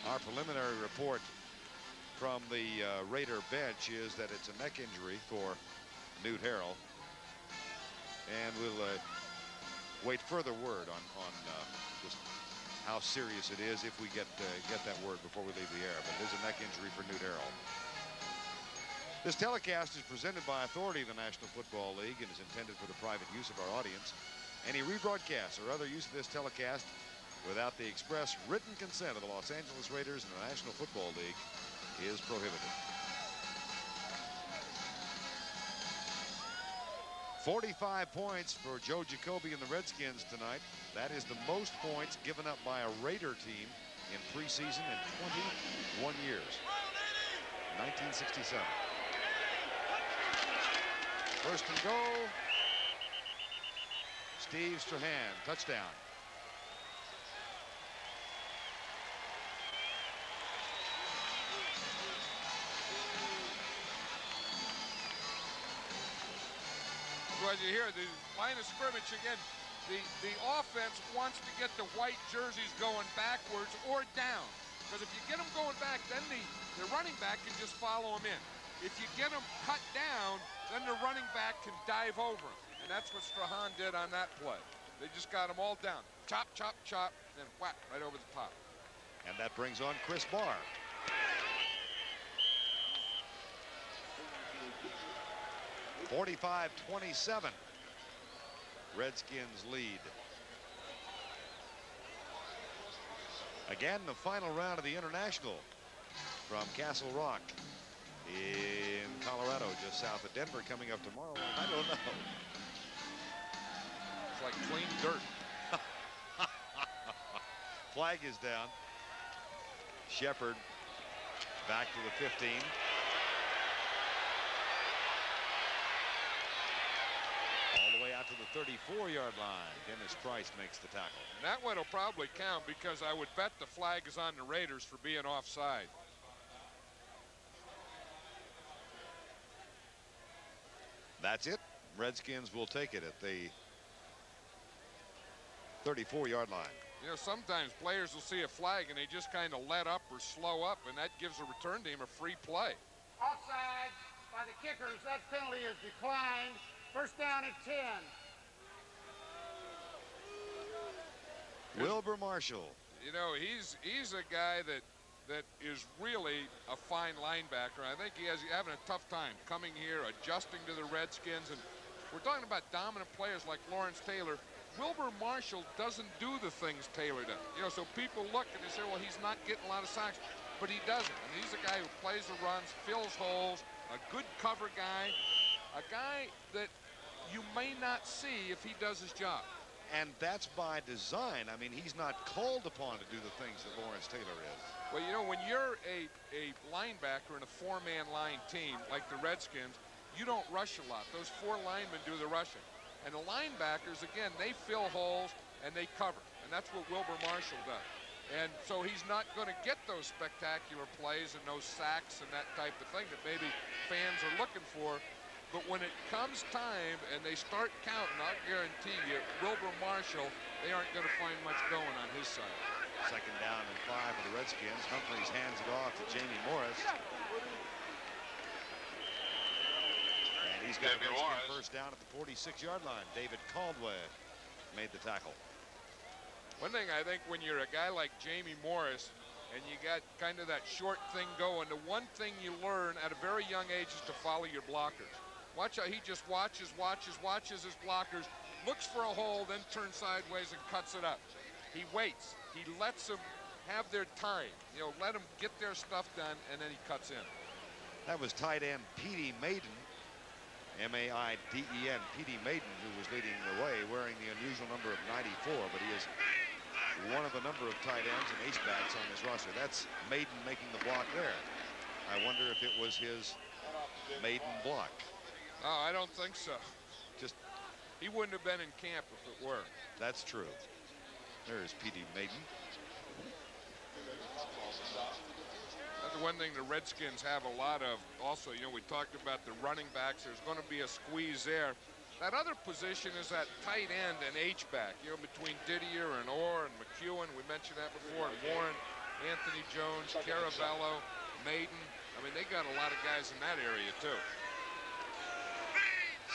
Our preliminary report from the Raider bench is that it's a neck injury for Newt Harrell. And we'll wait further word on just how serious it is if we get that word before we leave the air. But it is a neck injury for Newt Harrell. This telecast is presented by authority of the National Football League and is intended for the private use of our audience. Any rebroadcast or other use of this telecast without the express written consent of the Los Angeles Raiders and the National Football League is prohibited. 45 points for Joe Jacoby and the Redskins tonight. That is the most points given up by a Raider team in preseason in 21 years. 1967. First and goal. Steve Strahan, touchdown. As you hear, the line of scrimmage again, the offense wants to get the white jerseys going backwards or down. Because if you get them going back, then the running back can just follow them in. If you get them cut down, then the running back can dive over them. And that's what Strahan did on that play. They just got them all down. Chop, chop, chop, then whack right over the top. And that brings on Chris Barr. (45-27). Redskins lead. Again, the final round of the International from Castle Rock in Colorado, just south of Denver, coming up tomorrow. I don't know. It's like clean dirt. Flag is down. Shepard back to the 15. All the way out to the 34-yard line. Dennis Price makes the tackle. And that one will probably count because I would bet the flag is on the Raiders for being offside. That's it. Redskins will take it at the 34-yard line. You know, sometimes players will see a flag and they just kind of let up or slow up, and that gives a return team a free play. Offside by the kickers. That penalty is declined. First down at 10. Wilbur Marshall. You know, he's a guy that that is really a fine linebacker. I think he's having a tough time coming here, adjusting to the Redskins. And we're talking about dominant players like Lawrence Taylor. Wilbur Marshall doesn't do the things Taylor does. You know, so people look and they say, well, he's not getting a lot of sacks, but he doesn't. And he's a guy who plays the runs, fills holes, a good cover guy, a guy that you may not see if he does his job. And that's by design. I mean, he's not called upon to do the things that Lawrence Taylor is. Well, you know, when you're a linebacker in a four-man line team like the Redskins, you don't rush a lot. Those four linemen do the rushing. And the linebackers, again, they fill holes and they cover. And that's what Wilbur Marshall does. And so he's not going to get those spectacular plays and those sacks and that type of thing that maybe fans are looking for. But when it comes time and they start counting, I'll guarantee you, Wilbur Marshall, they aren't going to find much going on his side. Second down and 5 for the Redskins. Humphries hands it off to Jamie Morris. And he's got a Redskin first down at the 46-yard line. David Caldwell made the tackle. One thing I think when you're a guy like Jamie Morris and you got kind of that short thing going, the one thing you learn at a very young age is to follow your blockers. Watch how he just watches his blockers, looks for a hole, then turns sideways and cuts it up. He waits. He lets them have their time. You know, let them get their stuff done, and then he cuts in. That was tight end Petey Maiden, M-A-I-D-E-N, Petey Maiden, who was leading the way, wearing the unusual number of 94, but he is one of a number of tight ends and H-backs on this roster. That's Maiden making the block there. I wonder if it was his maiden block. Oh, I don't think so. Just, he wouldn't have been in camp if it were. that's true. There's Petey Maiden. That's the one thing the Redskins have a lot of. Also, you know, we talked about the running backs. There's going to be a squeeze there. That other position is that tight end and H-back, you know, between Didier and Orr and McEwen. We mentioned that before. And Warren, Anthony Jones, Caravello, Maiden. I mean, they got a lot of guys in that area, too.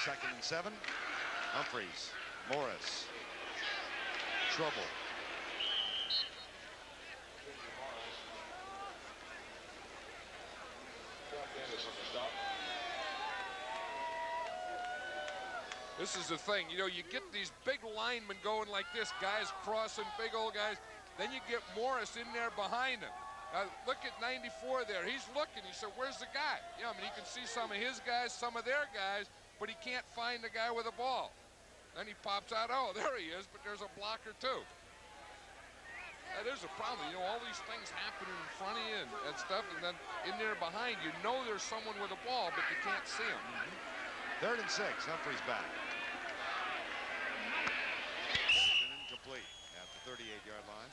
Second and 7. Humphries, Morris, trouble. This is the thing, you know, you get these big linemen going like this, guys crossing, big old guys. Then you get Morris in there behind him. Look at 94 there. He's looking. He said, where's the guy? Yeah, I mean, you can see some of his guys, some of their guys, but he can't find the guy with the ball. Then he pops out, oh, there he is, but there's a blocker too. That is a problem. You know, all these things happening in front of you and stuff, and then in there behind you know there's someone with a ball, but you can't see him. Third and 6, Humphries back. Incomplete at the 38-yard line.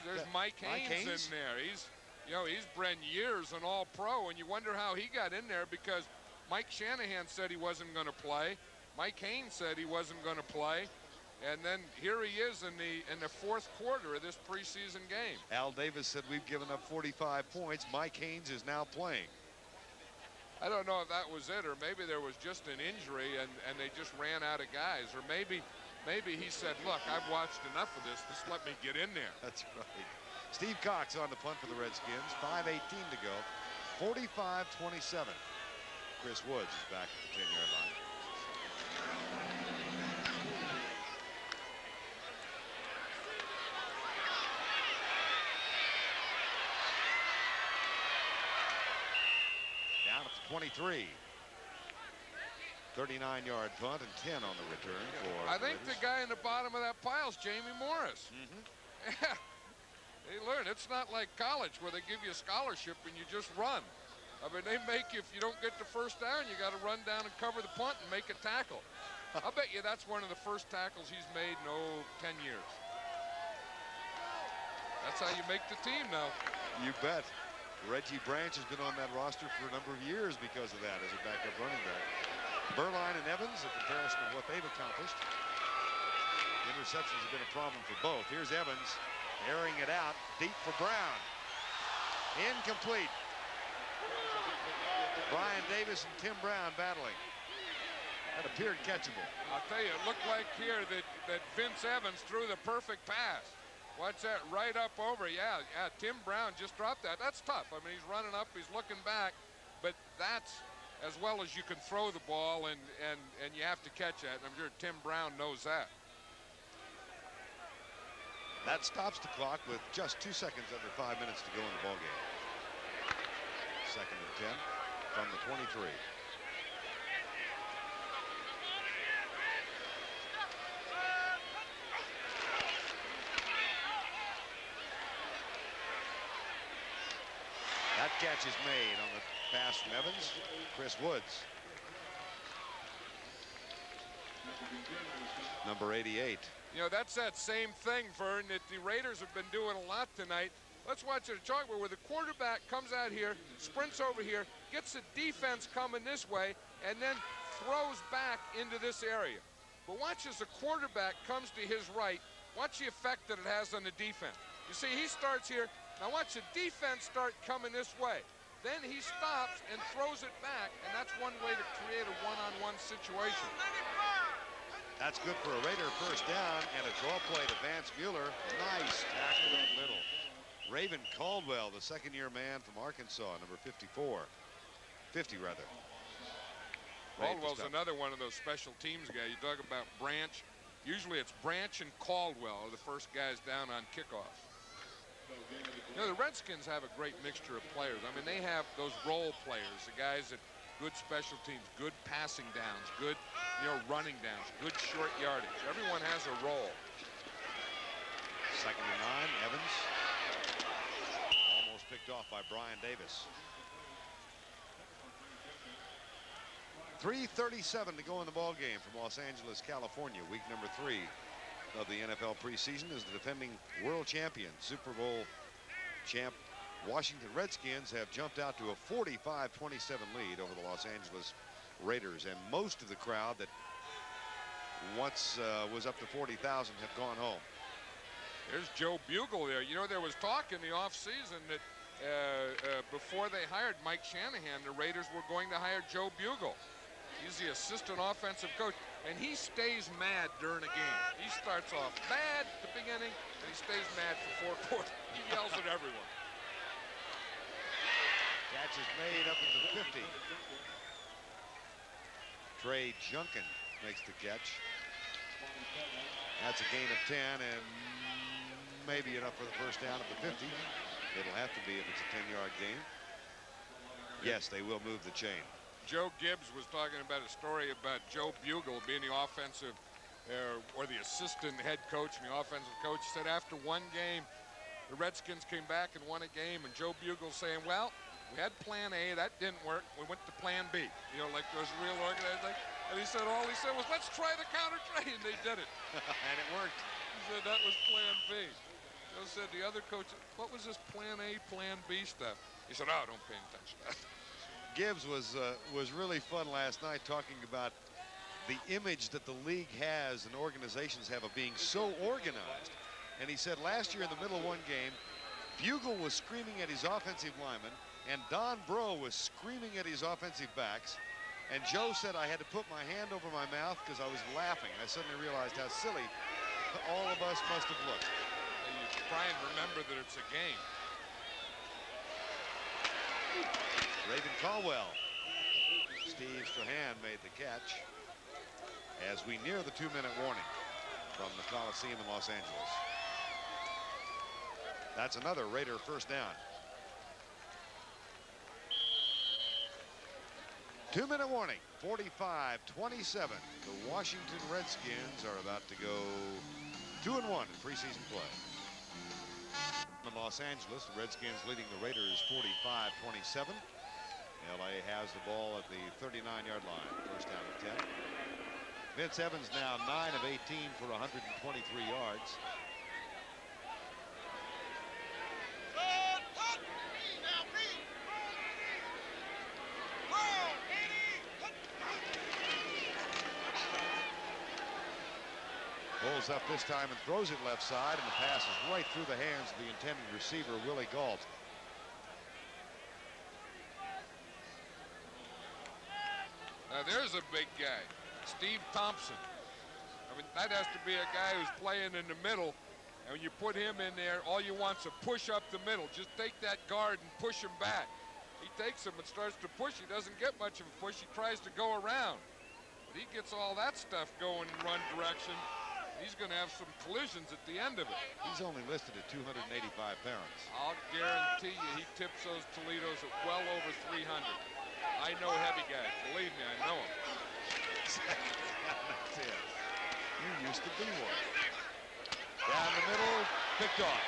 There's Mike Haynes in there. He's, you know, he's been years an All-Pro, and you wonder how he got in there because Mike Shanahan said he wasn't going to play. Mike Haynes said he wasn't going to play. And then here he is in the fourth quarter of this preseason game. Al Davis said we've given up 45 points. Mike Haynes is now playing. I don't know if that was it, or maybe there was just an injury and they just ran out of guys. Or maybe he said, look, I've watched enough of this. Just let me get in there. That's right. Steve Cox on the punt for the Redskins. 5:18 to go. 45-27. Chris Woods is back at the 10-yard line. Down at the 23. 39-yard punt and 10 on the return for I think the guy in the bottom of that pile is Jamie Morris. Yeah. They learn. It's not like college where they give you a scholarship and you just run. I mean, they make you, if you don't get the first down, you got to run down and cover the punt and make a tackle. I'll bet you that's one of the first tackles he's made in, 10 years. That's how you make the team now. You bet. Reggie Branch has been on that roster for a number of years because of that as a backup running back. Berline and Evans, a comparison of what they've accomplished. Interceptions have been a problem for both. Here's Evans airing it out deep for Brown. Incomplete. Brian Davis and Tim Brown battling. That appeared catchable. I'll tell you, it looked like here that Vince Evans threw the perfect pass. Watch that right up over. Yeah, Tim Brown just dropped that. That's tough. I mean, he's running up, he's looking back, but that's as well as you can throw the ball, and you have to catch that. And I'm sure Tim Brown knows that. That stops the clock with just 2 seconds under 5 minutes to go in the ball game. 2nd and 10 from the 23. That catch is made on the pass from Evans. Chris Woods. Number 88. You know, that's that same thing, Vern, that the Raiders have been doing a lot tonight. Let's watch it at Chalkboard where the quarterback comes out here, sprints over here, gets the defense coming this way, and then throws back into this area. But watch as the quarterback comes to his right. Watch the effect that it has on the defense. You see, he starts here. Now watch the defense start coming this way. Then he stops and throws it back, and that's one way to create a one-on-one situation. That's good for a Raider first down and a draw play to Vance Mueller. Nice tackle in the middle. Raven Caldwell, the second-year man from Arkansas, number 54. 50, rather. Caldwell's another one of those special teams guys. You talk about Branch. Usually it's Branch and Caldwell are the first guys down on kickoffs. You know, the Redskins have a great mixture of players. I mean, they have those role players, the guys that good special teams, good passing downs, good, running downs, good short yardage. Everyone has a role. 2nd and 9, Evans. Almost picked off by Brian Davis. 3:37 to go in the ball game from Los Angeles, California. Week number 3 of the NFL preseason as the defending world champion, Super Bowl champ Washington Redskins have jumped out to a 45-27 lead over the Los Angeles Raiders, and most of the crowd that once was up to 40,000 have gone home. There's Joe Bugle there. You know, there was talk in the offseason that before they hired Mike Shanahan, the Raiders were going to hire Joe Bugle. He's the assistant offensive coach, and he stays mad during a game. He starts off bad at the beginning, and he stays mad for 4 quarters. He yells at everyone. Catch is made up at the 50. Trey Junkin makes the catch. That's a gain of 10 and maybe enough for the first down at the 50. It'll have to be if it's a 10-yard gain. Yes, they will move the chain. Joe Gibbs was talking about a story about Joe Bugle being the offensive or the assistant head coach and the offensive coach. He said after one game, the Redskins came back and won a game, and Joe Bugle saying, well, we had plan A, that didn't work. We went to plan B. You know, like those real organized. And he said, all he said was, let's try the counter trade, and they did it. And it worked. He said that was plan B. Joe said the other coach, what was this plan A, plan B stuff? He said, oh, don't pay attention to that. Gibbs was really fun last night talking about the image that the league has and organizations have of being so organized. And he said last year in the middle of one game, Bugle was screaming at his offensive linemen, and Don Bro was screaming at his offensive backs. And Joe said I had to put my hand over my mouth because I was laughing. And I suddenly realized how silly all of us must have looked. You try and remember that it's a game. Raven Caldwell. Steve Strahan made the catch as we near the 2-minute warning from the Coliseum in Los Angeles. That's another Raider first down. 2-minute warning, 45-27. The Washington Redskins are about to go 2-1 in preseason play. In Los Angeles, the Redskins leading the Raiders 45-27. LA has the ball at the 39-yard line, first down and 10. Vince Evans now 9 of 18 for 123 yards. Pulls up this time and throws it left side, and the pass is right through the hands of the intended receiver, Willie Gault. Now there's a big guy, Steve Thompson. I mean, that has to be a guy who's playing in the middle, And when you put him in there, all you want is a push up the middle. Just take that guard and push him back. He takes him and starts to push. He doesn't get much of a push. He tries to go around. But he gets all that stuff going in run direction. He's going to have some collisions at the end of it. He's only listed at 285 pounds. I'll guarantee you he tips those Toledos at well over 300. I know heavy guys. Believe me, I know them. That's it. You used to be one. Down the middle, picked off.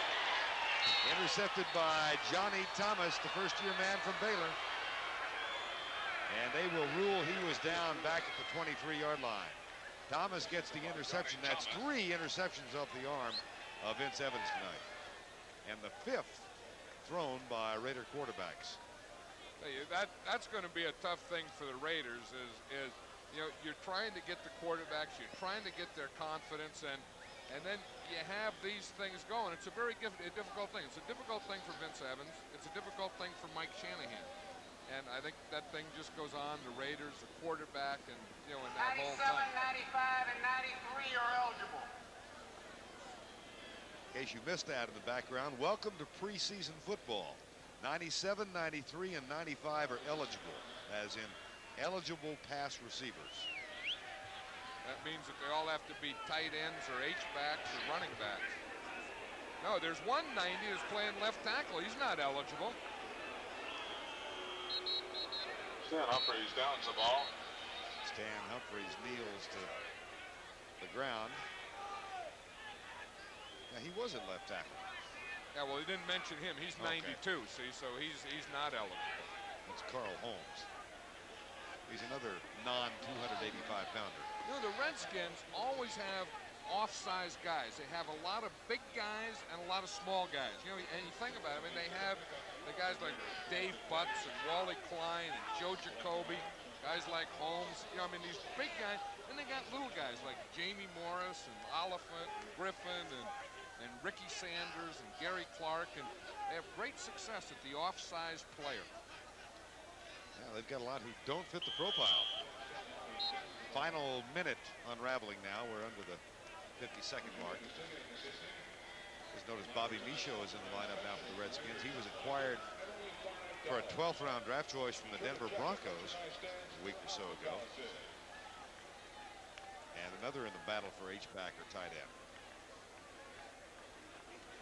Intercepted by Johnny Thomas, the first-year man from Baylor. And they will rule he was down back at the 23-yard line. Thomas gets the interception. That's 3 interceptions off the arm of Vince Evans tonight. And the 5th thrown by Raider quarterbacks. That's going to be a tough thing for the Raiders is you know, you're trying to get the quarterbacks, you're trying to get their confidence, and then you have these things going. It's a very difficult thing. It's a difficult thing for Vince Evans. It's a difficult thing for Mike Shanahan. And I think that thing just goes on. The Raiders, the quarterback, and, you know, and that whole 97, thing. 95, and 93 are eligible. In case you missed that in the background, welcome to preseason football. 97, 93, and 95 are eligible, as in eligible pass receivers. That means that they all have to be tight ends or H-backs or running backs. No, there's 190 who's playing left tackle. He's not eligible. Stan Humphreys downs the ball. Stan Humphreys kneels to the ground. Now, he was at left tackle. Yeah, well, he didn't mention him. He's Okay. 92, see, so he's not eligible. That's Carl Holmes. He's another non-285 pounder. You know, the Redskins always have off-size guys. They have a lot of big guys and a lot of small guys. You know, and you think about it, I mean, they have the guys like Dave Butts and Wally Klein and Joe Jacoby, guys like Holmes. You know, I mean, these big guys. Then they got little guys like Jamie Morris and Oliphant and Griffin and Ricky Sanders and Gary Clark, and they have great success at the off-size player. Yeah, they've got a lot who don't fit the profile. Final minute unraveling now. We're under the 50-second mark. Just notice Bobby Michaud is in the lineup now for the Redskins. He was acquired for a 12th round draft choice from the Denver Broncos a week or so ago. And another in the battle for H-back or tight end.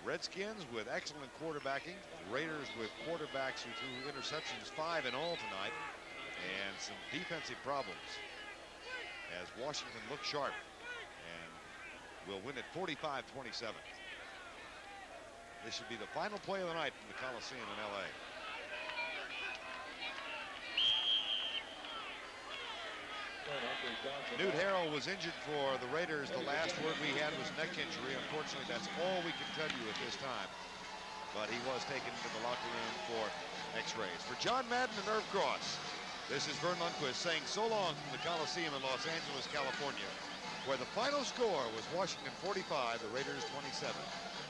Redskins with excellent quarterbacking. Raiders with quarterbacks who threw interceptions, 5 in all tonight. And some defensive problems as Washington looks sharp and will win at 45-27. This should be the final play of the night from the Coliseum in LA. Newt Harrell was injured for the Raiders. The last word we had was neck injury. Unfortunately, that's all we can tell you at this time. But he was taken to the locker room for x-rays. For John Madden and Irv Cross, this is Vern Lundquist saying so long from the Coliseum in Los Angeles, California, where the final score was Washington 45, the Raiders 27.